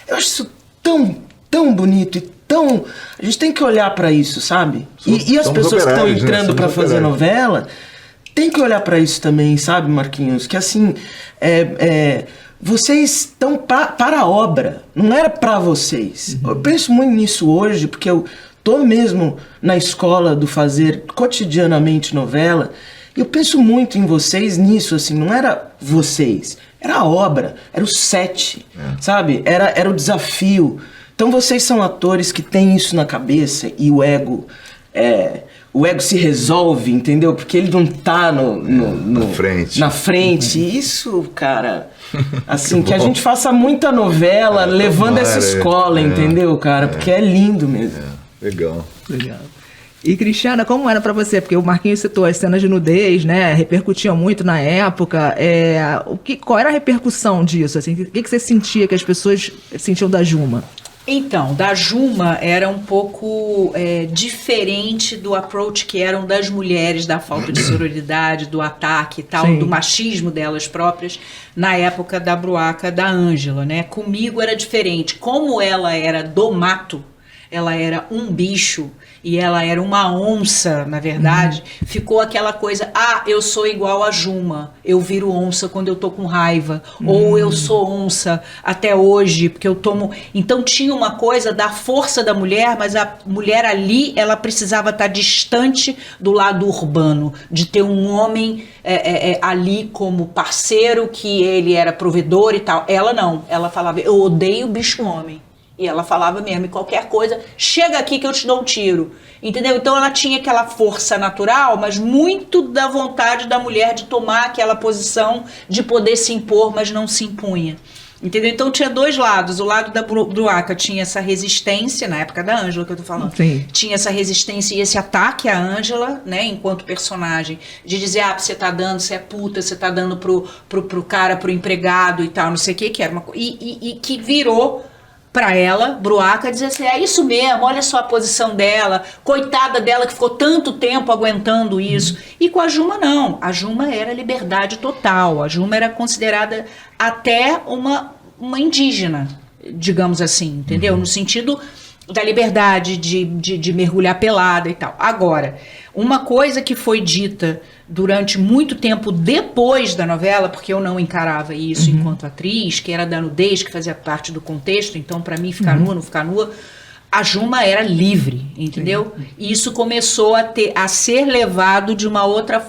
Eu acho isso tão bonito e tão... A gente tem que olhar pra isso, sabe? E as pessoas que estão entrando pra fazer novela tem que olhar pra isso também, sabe, Marquinhos? Que assim, vocês estão para a obra, não era pra vocês. Eu penso muito nisso hoje, porque eu tô mesmo na escola do fazer cotidianamente novela, e eu penso muito em vocês nisso, assim, não era vocês, era a obra, era o set, sabe? Era o desafio. Então vocês são atores que têm isso na cabeça e o ego se resolve, entendeu? Porque ele não tá na frente. Isso, cara, assim, que a gente faça muita novela levando essa escola, entendeu, cara? Porque é lindo mesmo. Legal. E, Cristiana, como era pra você? Porque o Marquinhos citou as cenas de nudez, né? Repercutiam muito na época. Qual era a repercussão disso? Assim, o que você sentia que as pessoas sentiam da Juma? Então, da Juma era um pouco diferente do approach que eram das mulheres, da falta de sororidade, do ataque e tal, do machismo delas próprias, na época da Bruaca, da Ângela, né? Comigo era diferente. Como ela era do mato, ela era um bicho e ela era uma onça, na verdade, ficou aquela coisa, eu sou igual a Juma, eu viro onça quando eu tô com raiva, ou eu sou onça até hoje, porque eu tomo... Então tinha uma coisa da força da mulher, mas a mulher ali, ela precisava estar distante do lado urbano, de ter um homem ali como parceiro, que ele era provedor e tal. Ela não, ela falava, eu odeio bicho-homem. E ela falava mesmo, qualquer coisa, chega aqui que eu te dou um tiro, entendeu? Então ela tinha aquela força natural, mas muito da vontade da mulher de tomar aquela posição, de poder se impor, mas não se impunha, entendeu? Então tinha dois lados, o lado da Bruaca tinha essa resistência, na época da Ângela que eu tô falando, tinha essa resistência e esse ataque à Ângela, né, enquanto personagem, de dizer, você tá dando, você é puta, você tá dando pro cara, pro empregado e tal, não sei o que era uma e que virou pra ela, Bruaca, dizer assim, é isso mesmo, olha só a posição dela, coitada dela que ficou tanto tempo aguentando isso. E com a Juma não, a Juma era liberdade total, a Juma era considerada até uma indígena, digamos assim, entendeu? No sentido da liberdade de mergulhar pelada e tal. Agora, uma coisa que foi dita durante muito tempo depois da novela, porque eu não encarava isso enquanto atriz, que era da nudez, que fazia parte do contexto, então para mim ficar nua, não ficar nua, a Juma era livre, entendeu? E isso começou a ser levado de uma outra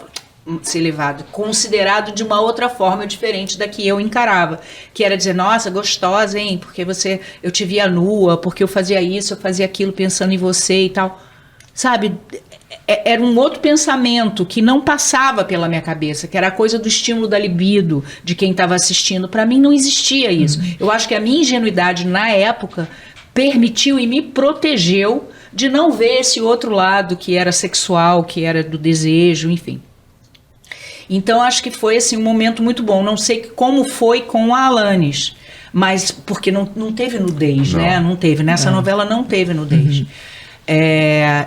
considerado de uma outra forma diferente da que eu encarava, que era dizer, nossa, gostosa, hein, porque eu te via nua, porque eu fazia isso, eu fazia aquilo pensando em você e tal, sabe? Era um outro pensamento que não passava pela minha cabeça, que era a coisa do estímulo da libido de quem estava assistindo. Para mim não existia isso. Eu acho que a minha ingenuidade na época permitiu e me protegeu de não ver esse outro lado que era sexual, que era do desejo, enfim. Então acho que foi assim, um momento muito bom. Não sei como foi com a Alanis, mas porque não teve nudez, né? Não teve. Nessa novela não teve nudez.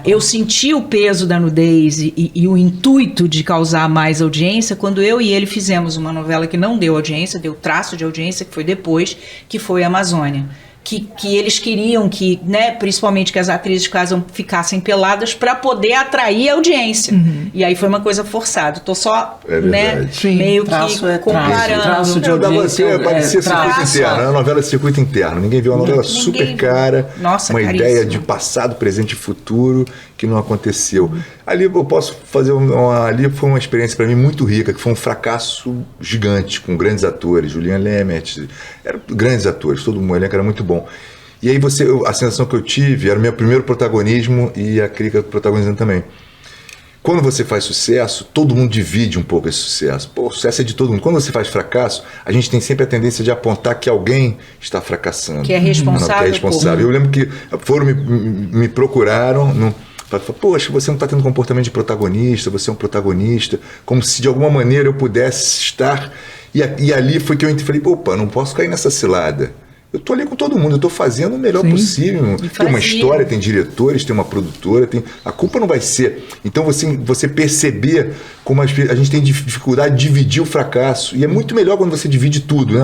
Eu senti o peso da nudez e o intuito de causar mais audiência quando eu e ele fizemos uma novela que não deu audiência, deu traço de audiência, que foi depois, que foi a Amazônia. Que eles queriam que, né, principalmente que as atrizes ficassem peladas para poder atrair a audiência. E aí foi uma coisa forçada. Tô só, né, meio que comparando. Traço de audiência. Parecia circuito interno, era uma novela de circuito interno. Ninguém viu uma novela super cara, Nossa, uma caríssima. ideia de passado, presente e futuro que não aconteceu. Ali eu posso fazer ali foi uma experiência para mim muito rica, que foi um fracasso gigante, com grandes atores, Julian Lemert, eram grandes atores, todo mundo, o elenco era muito bom. E aí a sensação que eu tive era o meu primeiro protagonismo e a Krika protagonizando também. Quando você faz sucesso, todo mundo divide um pouco esse sucesso. Pô, o sucesso é de todo mundo. Quando você faz fracasso, a gente tem sempre a tendência de apontar que alguém está fracassando. Que é responsável. Que é responsável. Eu lembro que me procuraram... Poxa, você não está tendo comportamento de protagonista, você é um protagonista, como se de alguma maneira eu pudesse estar. E ali foi que eu falei, opa, não posso cair nessa cilada. Eu estou ali com todo mundo, eu estou fazendo o melhor possível. Tem uma história, tem diretores, tem uma produtora, a culpa não vai ser. Então você perceber como a gente tem dificuldade de dividir o fracasso. E é muito melhor quando você divide tudo, né?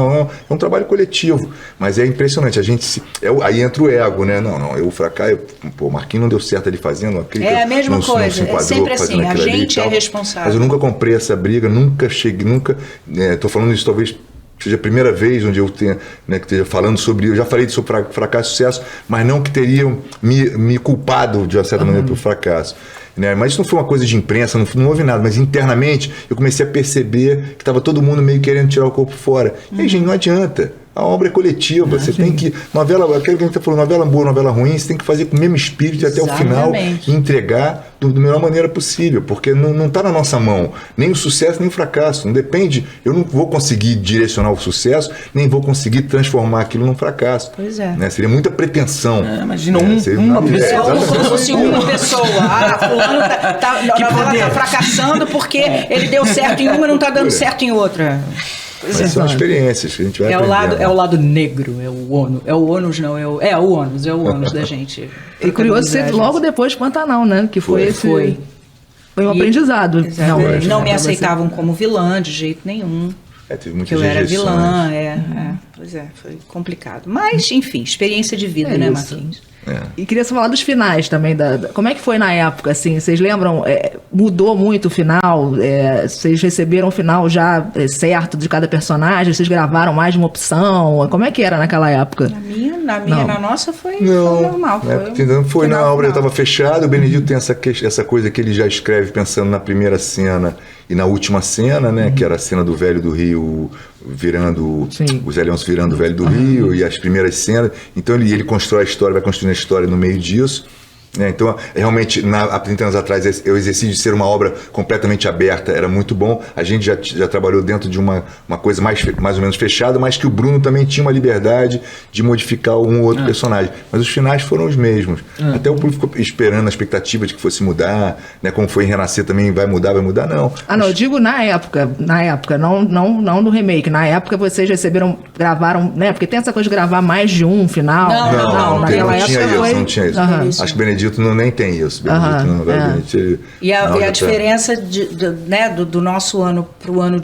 É um trabalho coletivo. Mas é impressionante, aí entra o ego, né? O fracasso, o Marquinhos não deu certo ali fazendo, a mesma coisa, é sempre assim, a gente é responsável. Mas eu nunca comprei essa briga, nunca cheguei, estou falando isso talvez seja a primeira vez onde eu tenha, né, que esteja falando sobre, eu já falei sobre fracasso e sucesso, mas não que teriam me culpado de uma certa maneira pelo fracasso. Né? Mas isso não foi uma coisa de imprensa, não houve nada, mas internamente eu comecei a perceber que estava todo mundo meio querendo tirar o corpo fora. E aí, gente, não adianta. A obra é coletiva, você tem que... Aquilo que a gente falou, novela boa, novela ruim, você tem que fazer com o mesmo espírito até o final e entregar da melhor maneira possível, porque não está na nossa mão, nem o sucesso, nem o fracasso, não depende, eu não vou conseguir direcionar o sucesso, nem vou conseguir transformar aquilo num fracasso. Pois é. Né? Seria muita pretensão. Imagina uma pessoa. Como se fosse uma pessoa. Fulano tá fracassando porque ele deu certo em uma e não está dando certo em outra. Mas são experiências que a gente vai aprendendo. É o lado negro, é o ônus. É o ônus, não. É o ônus da gente. E curioso ser logo depois de Pantanal, né? Que foi um aprendizado. Não me aceitavam como vilã de jeito nenhum. Teve muitas que eu era rejeições. vilã, pois é, foi complicado. Mas, enfim, experiência de vida, né, Marquinhos? E queria só falar dos finais também. Como é que foi na época, assim? Vocês lembram? Mudou muito o final? Vocês receberam o final já certo de cada personagem? Vocês gravaram mais de uma opção? Como é que era naquela época? Na nossa foi normal. Foi na obra, já estava fechado. O Benedito tem essa coisa que ele já escreve pensando na primeira cena e na última cena, né? Que era a cena do Velho do Rio virando, o Zé Leôncio virando o Velho do Rio e as primeiras cenas. Então ele constrói a história, vai construindo a história no meio disso. Então, realmente, há 30 anos atrás, o exercício de ser uma obra completamente aberta era muito bom. A gente já trabalhou dentro de uma coisa mais ou menos fechada, mas que o Bruno também tinha uma liberdade de modificar um ou outro personagem. Mas os finais foram os mesmos. Até o público ficou esperando a expectativa de que fosse mudar, né? Como foi em Renascer também, vai mudar, não. Não, eu digo na época, não no remake. Na época vocês gravaram, né? Porque tem essa coisa de gravar mais de um final. Não tinha isso. Acho que o Benedito nem tem isso. E a diferença do nosso ano para o ano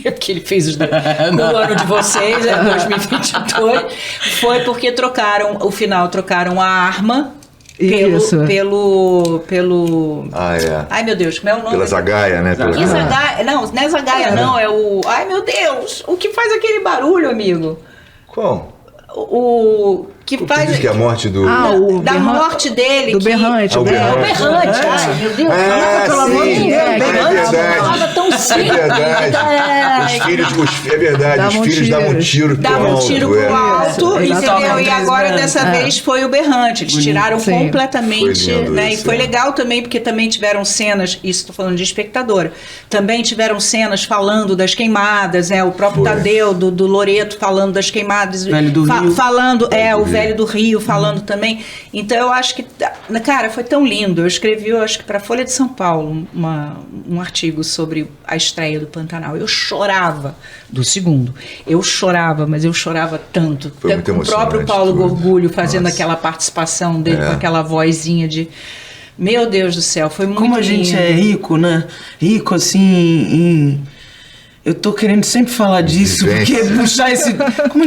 porque ele fez o ano de vocês, 2022, foi porque trocaram a arma Isso. pelo... Ah, é. Ai, meu Deus, como é o nome? Pela Zagaia, né? Pela... Que Zagaia? Não é Zagaia, não, é o... Ai, meu Deus, o que faz aquele barulho, amigo? Qual? O que Tu faz... diz que é a morte do... o da Berran- morte dele. do Berrante. Ah, o É, o Berrante. Berrante. Ai, meu Deus. Ah, pelo amor de sim, Deus. é Berrante verdade. falava tão É simples. verdade. É verdade, Davam os filhos davam um tiro pro Dava um alto. tiro pro alto, Isso, entendeu? E exatamente. agora dessa vez foi o Berrante. Eles tiraram Sim. completamente, Foi lindo né? isso, E foi é. legal também, porque também tiveram cenas, isso estou falando de espectadora, também tiveram cenas falando das queimadas, né? O próprio Foi. Tadeu, do Loreto, falando das queimadas. Velho do Rio. Falando, o Rio. Velho do Rio, falando também. Então eu acho que, cara, foi tão lindo. Eu escrevi, eu acho que para a Folha de São Paulo, um artigo sobre a estreia do Pantanal. Eu chorava do segundo. Eu chorava, mas eu chorava tanto. Foi muito Com o próprio emocionante Paulo tudo. Gorgulho fazendo Nossa. aquela participação dele, É. com aquela vozinha de... Meu Deus do céu, foi muito Como a gente lindo. é rico, né? Rico, assim, em... Eu tô querendo sempre falar disso, porque Vivência. puxar esse... Como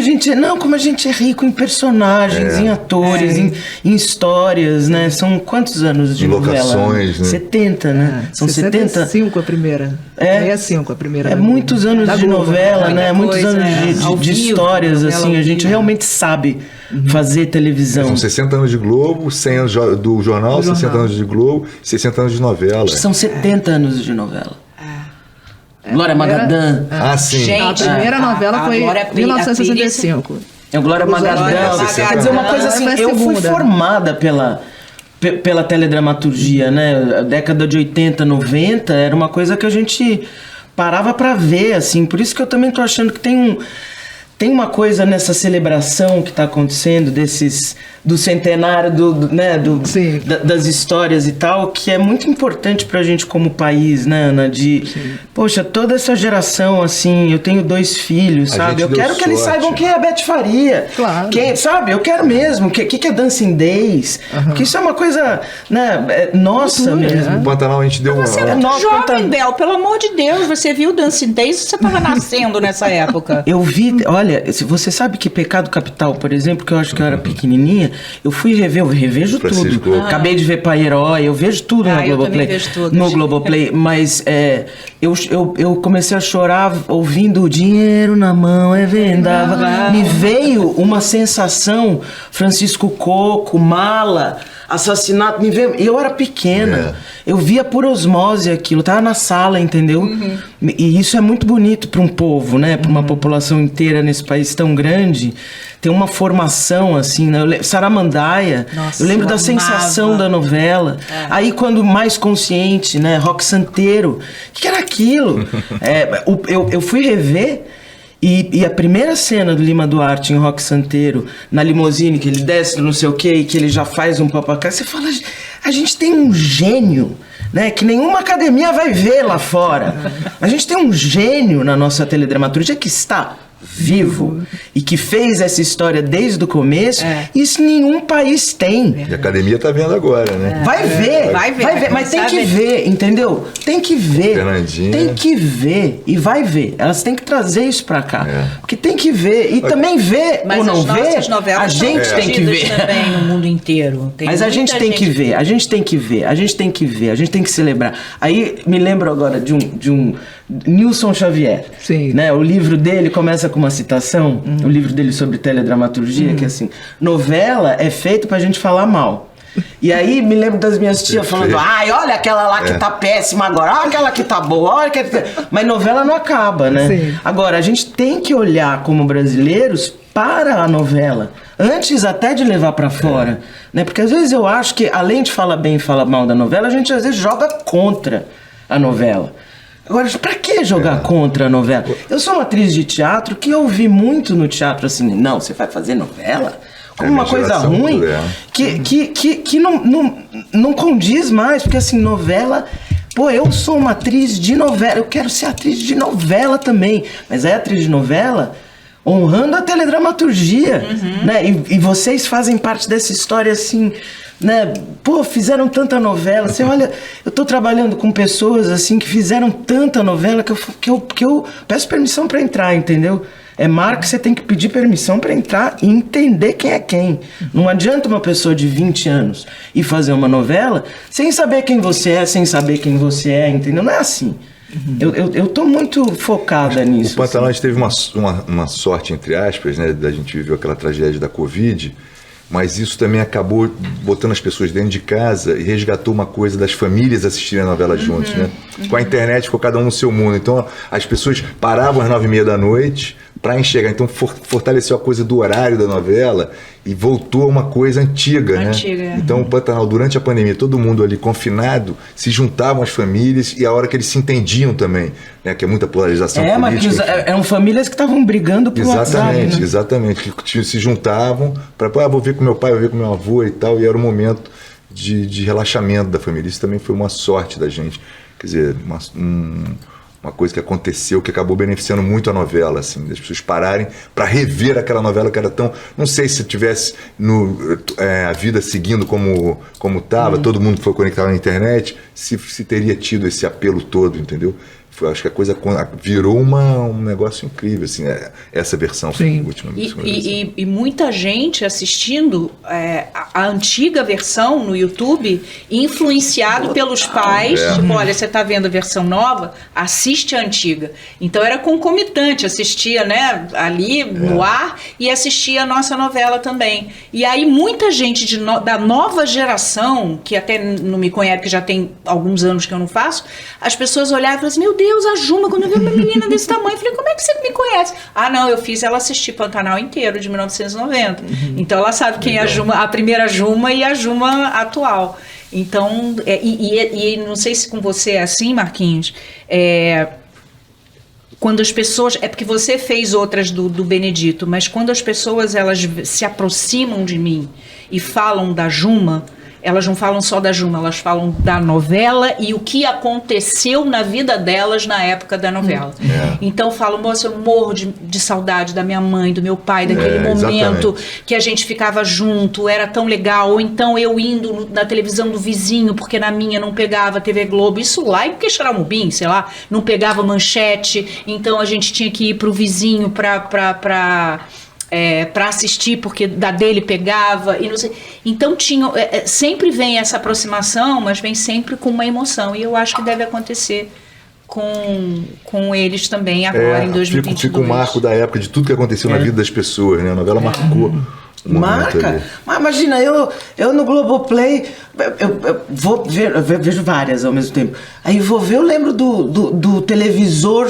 a gente é rico em personagens, em atores, em histórias, né? São quantos anos de Em novela? locações, né? 70, né? São 70... 65 a primeira. É. 65 a primeira. É muitos anos Da de Globo. novela, Muita né? Muitos coisa, anos ao de vivo, histórias, novela assim. ao A gente vivo. realmente sabe fazer televisão. São 60 anos de Globo, 100 anos do jornal, 60 anos de Globo, 60 anos de novela. São 70 anos de novela. Glória Magadã. Ah, sim. Gente, A primeira novela foi Glória em 1965. É o Glória Magadã. Magadã. Quer dizer, uma coisa assim, Foi a eu fui segunda. formada pela teledramaturgia, né? A década de 80, 90 era uma coisa que a gente parava pra ver, assim. Por isso que eu também tô achando que tem uma coisa nessa celebração que tá acontecendo do centenário Sim. das histórias e tal, que é muito importante pra gente como país, né, Ana? Poxa, toda essa geração, assim, eu tenho 2 filhos, A sabe? gente Eu deu quero que eles sorte. saibam quem é a Beth Faria. Claro. Sabe? Eu quero mesmo. O que é Dancing Days? Porque isso é uma coisa, né, nossa mesmo. O Pantanal a gente deu Você é uma... muito jovem, Bel, pelo amor de Deus. Você viu Dancing Days? Você estava nascendo nessa época. Eu vi, olha, se você sabe que Pecado Capital, por exemplo, que eu acho que eu era pequenininha, eu fui rever, eu revejo Francisco. tudo. Acabei de ver Pai Herói, eu vejo tudo Ah, na eu Globoplay. também vejo tudo. No Globoplay, mas eu comecei a chorar ouvindo o dinheiro na mão é vendável. Me veio uma sensação, Francisco Coco, Mala, assassinato, me veio, eu era pequena. Eu via por osmose aquilo, tava na sala, entendeu? E isso é muito bonito para um povo, né? Para uma população inteira nesse país tão grande, tem uma formação assim, né? Saramandaya, Nossa, eu lembro eu da amava. sensação da novela. Aí quando mais consciente, né? Rock Santeiro, o que era aquilo? Eu fui rever. E a primeira cena do Lima Duarte em Rock Santeiro, na limusine, que ele desce no não sei o que, e que ele já faz um papacá, você fala, a gente tem um gênio, né, que nenhuma academia vai ver lá fora. A gente tem um gênio na nossa teledramaturgia que está vivo e que fez essa história desde o começo. Isso nenhum país tem. E a academia tá vendo agora, né? Vai ver, Vai ver, mas tem sabe? que ver, entendeu? Tem que ver. Fernandinha. Tem que ver e vai ver. Elas têm que trazer isso pra cá. Porque tem que ver. E também ver Mas ou não as nossas ver, novelas a gente são tem que ver. assistidas também no mundo inteiro. Tem Mas a muita gente tem que ver, a gente tem que ver, a gente tem que ver, a gente tem que celebrar. Aí me lembro agora de um Nilson Xavier. Sim. Né? O livro dele começa com uma citação, o livro dele sobre teledramaturgia, que é assim, novela é feito pra gente falar mal. E aí me lembro das minhas tias falando, ai, olha aquela lá que tá péssima agora, olha aquela que tá boa, olha que... Mas novela não acaba, né? Sim. Agora, a gente tem que olhar como brasileiros para a novela, antes até de levar pra fora, né? Porque às vezes eu acho que, além de falar bem e falar mal da novela, a gente às vezes joga contra a novela. Agora, pra que jogar contra a novela? Eu sou uma atriz de teatro que eu ouvi muito no teatro assim, não, você vai fazer novela? Como uma minha coisa geração ruim toda, que não condiz mais, porque assim, novela... Pô, eu sou uma atriz de novela, eu quero ser atriz de novela também, mas é atriz de novela honrando a teledramaturgia, né? E vocês fazem parte dessa história assim né? Pô, fizeram tanta novela. Você olha, eu tô trabalhando com pessoas assim que fizeram tanta novela que eu peço permissão para entrar, entendeu? É marca que você tem que pedir permissão para entrar e entender quem é quem. Não adianta uma pessoa de 20 anos ir fazer uma novela sem saber quem você é, sem saber quem você é, entendeu? Não é assim. Eu tô muito focada nisso. O Pantanal, a gente teve uma sorte, entre aspas, né? Da gente viveu aquela tragédia da Covid, mas isso também acabou botando as pessoas dentro de casa e resgatou uma coisa das famílias assistirem a novela juntos, né? Com a internet ficou cada um no seu mundo. Então as pessoas paravam às 9h30 da noite para enxergar. Então fortaleceu a coisa do horário da novela e voltou a uma coisa antiga, né? Então o Pantanal, durante a pandemia, todo mundo ali confinado, se juntavam as famílias e a hora que eles se entendiam também, né? Que é muita polarização política. Mas eram famílias que estavam brigando por WhatsApp, né? Exatamente, que se juntavam para, vou ver com meu pai, vou ver com meu avô e tal, e era um momento de relaxamento da família. Isso também foi uma sorte da gente, quer dizer, uma coisa que aconteceu que acabou beneficiando muito a novela, assim, das pessoas pararem para rever aquela novela que era tão... Não sei se tivesse a vida seguindo como estava, todo mundo foi conectado na internet, se teria tido esse apelo todo, entendeu? Acho que a coisa virou um negócio incrível, assim, essa versão última. E muita gente assistindo a antiga versão no YouTube, influenciado pelos pais. Tipo, olha, você está vendo a versão nova? Assiste a antiga. Então era concomitante, assistia, né, ali no ar e assistia a nossa novela também. E aí muita gente da nova geração, que até não me conhece, que já tem alguns anos que eu não faço, as pessoas olhavam e falavam assim, meu Deus, a Juma, quando eu vi uma menina desse tamanho, eu falei, como é que você me conhece? Ah, não, eu fiz ela assistir Pantanal inteiro, de 1990. Então ela sabe quem é a Juma, a primeira Juma e a Juma atual. Então, e não sei se com você é assim, Marquinhos, quando as pessoas... É porque você fez outras do Benedito, mas quando as pessoas elas se aproximam de mim e falam da Juma... Elas não falam só da Juma, elas falam da novela e o que aconteceu na vida delas na época da novela. Então falam, moça, eu morro de saudade da minha mãe, do meu pai, daquele momento que a gente ficava junto, era tão legal. Ou então eu indo na televisão do vizinho, porque na minha não pegava TV Globo. Isso lá em Quixeramobim, sei lá, não pegava manchete. Então a gente tinha que ir pro vizinho para assistir, porque da dele pegava e não sei. Então sempre vem essa aproximação, mas vem sempre com uma emoção, e eu acho que deve acontecer com eles também agora em 2022. Fica um marco da época de tudo que aconteceu na vida das pessoas, né? A novela marcou. Marca? Mas imagina, eu no Globoplay, eu vou ver, eu vejo várias ao mesmo tempo. Aí vou ver, eu lembro do televisor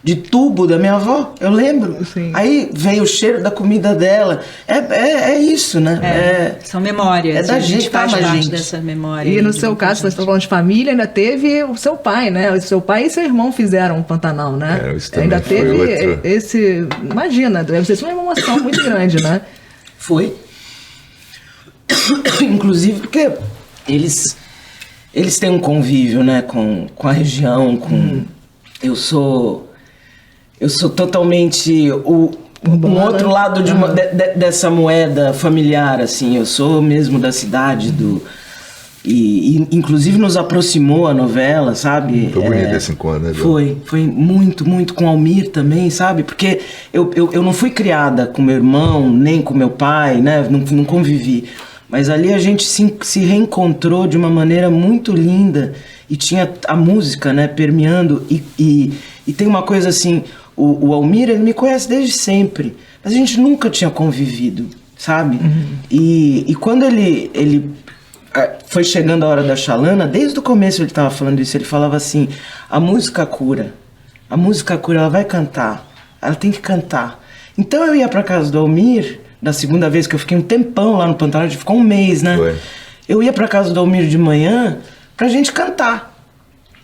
de tubo da minha avó, eu lembro. Sim. Aí veio o cheiro da comida dela. É isso, né? São memórias. É da gente, faz tá, parte gente. dessa memória. E no seu caso, você está falando de família, ainda teve o seu pai, né? O seu pai e seu irmão fizeram o Pantanal, né? Isso também ainda foi teve outro. esse... Imagina, deve ser uma emoção muito grande, né? Foi. Inclusive porque eles têm um convívio, né, com a região, com... Eu sou totalmente um outro lado dessa moeda familiar, assim. Eu sou mesmo da cidade, e inclusive nos aproximou a novela, sabe? Foi bonito esse encontro, né? Foi muito, muito com o Almir também, sabe? Porque eu não fui criada com meu irmão, nem com meu pai, né? Não convivi. Mas ali a gente se reencontrou de uma maneira muito linda, e tinha a música, né, permeando, e tem uma coisa assim, o Almir, ele me conhece desde sempre, mas a gente nunca tinha convivido, sabe? E quando ele foi chegando a hora da Xalana, desde o começo ele estava falando isso, ele falava assim, a música cura, ela vai cantar, ela tem que cantar. Então eu ia pra casa do Almir, da segunda vez que eu fiquei um tempão lá no Pantanal, a gente ficou um mês, né? Foi. Eu ia pra casa do Almir de manhã pra gente cantar.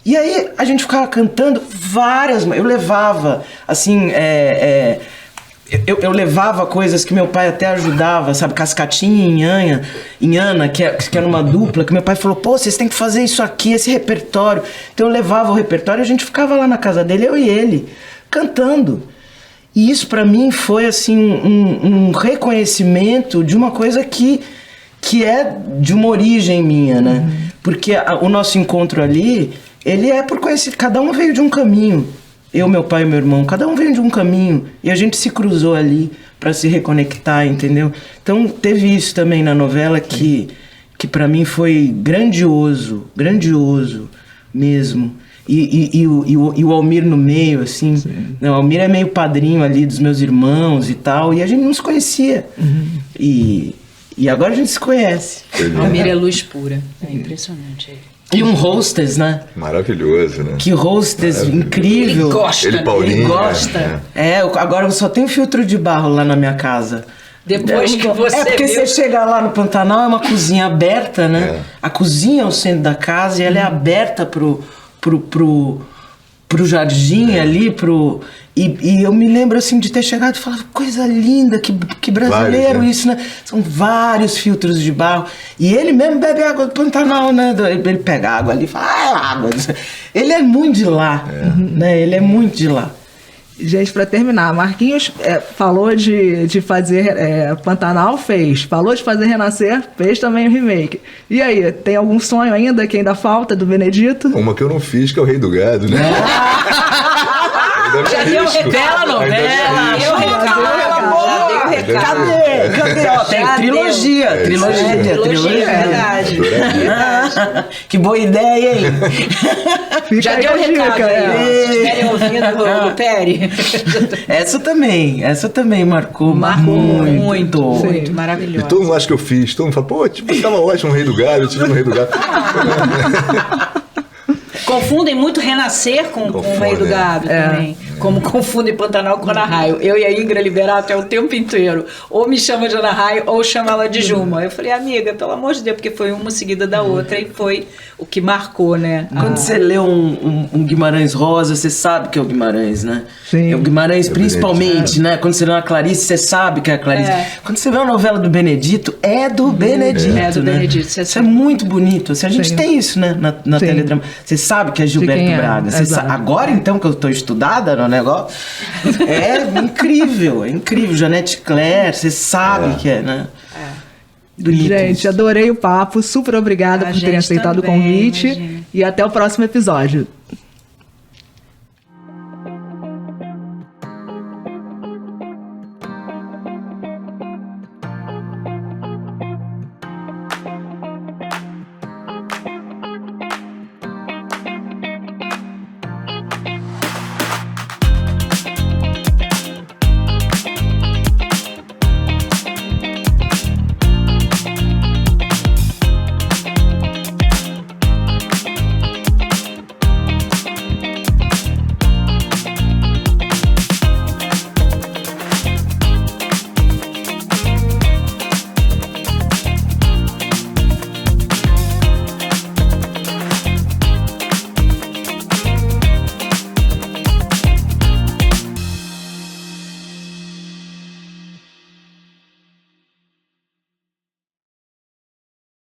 E aí a gente ficava cantando várias... Eu levava, assim, eu levava coisas que meu pai até ajudava, sabe? Cascatinha e Inhana, que era uma dupla, que meu pai falou, pô, vocês têm que fazer isso aqui, esse repertório. Então eu levava o repertório e a gente ficava lá na casa dele, eu e ele, cantando. E isso pra mim foi assim um reconhecimento de uma coisa que que é de uma origem minha, né? Porque o nosso encontro ali, ele é por conhecer, cada um veio de um caminho. Eu, meu pai e meu irmão, cada um veio de um caminho. E a gente se cruzou ali pra se reconectar, entendeu? Então teve isso também na novela que pra mim foi grandioso mesmo. E o Almir no meio, assim. Né? O Almir é meio padrinho ali dos meus irmãos e tal. E a gente não se conhecia. E agora a gente se conhece. Almir é luz pura. É impressionante. E um hostess, né? Maravilhoso, né? Que hostess incrível. Ele gosta. Ele, Paulinho, Ele gosta. Agora eu só tenho filtro de barro lá na minha casa. Depois que você É porque viu... você chega lá no Pantanal, é uma cozinha aberta, né? A cozinha é o centro da casa e ela é aberta pro jardim ali, E eu me lembro, assim, de ter chegado e falar, coisa linda, que brasileiro Vários, né? isso, né? São vários filtros de barro. E ele mesmo bebe água do Pantanal, né? Ele pega água ali e fala, é água. Ele é muito de lá, né? Ele é muito de lá. Gente, pra terminar, Marquinhos falou de fazer Pantanal, fez. Falou de fazer Renascer, fez também o remake. E aí, tem algum sonho ainda que ainda falta do Benedito? Uma que eu não fiz, que é o Rei do Gado, né? Já deu revela a novela. Deu recado. Cadê? Ó, tem trilogia. Trilogia, verdade. Que boa ideia, hein? Já deu recado aí. Vocês querem ouvir do Peri? Essa também marcou muito, E maravilhosa. todo mundo acha que eu fiz. Todo mundo fala, pô, tipo, tava ótimo o Rei do Gado, eu tive no Rei do Gado. Confundem muito Renascer com o Rei do Gado também. Como confundem Pantanal com Ana Raio. Eu e a Ingra Liberato é o tempo inteiro. Ou me chama de Ana Raio ou chama ela de Juma. Eu falei, amiga, pelo amor de Deus, porque foi uma seguida da outra e foi o que marcou, né? Quando você lê um Guimarães Rosa, você sabe que é o Guimarães, né? Sim. É o Guimarães principalmente, né? Quando você lê uma Clarice, você sabe que é a Clarice. Quando você vê uma novela do Benedito, é do Benedito, É do né? Benedito, você Isso é muito bonito. Assim, a gente tem isso, né? Na teledrama. Você sabe que é Gilberto quem é, Braga. Você exato. agora, então, que eu tô estudada no negócio, é incrível. Janete Claire, você sabe que é, né? Bonito. Gente, adorei o papo. Super obrigada A por terem gente aceitado o também, convite. imagina. E até o próximo episódio.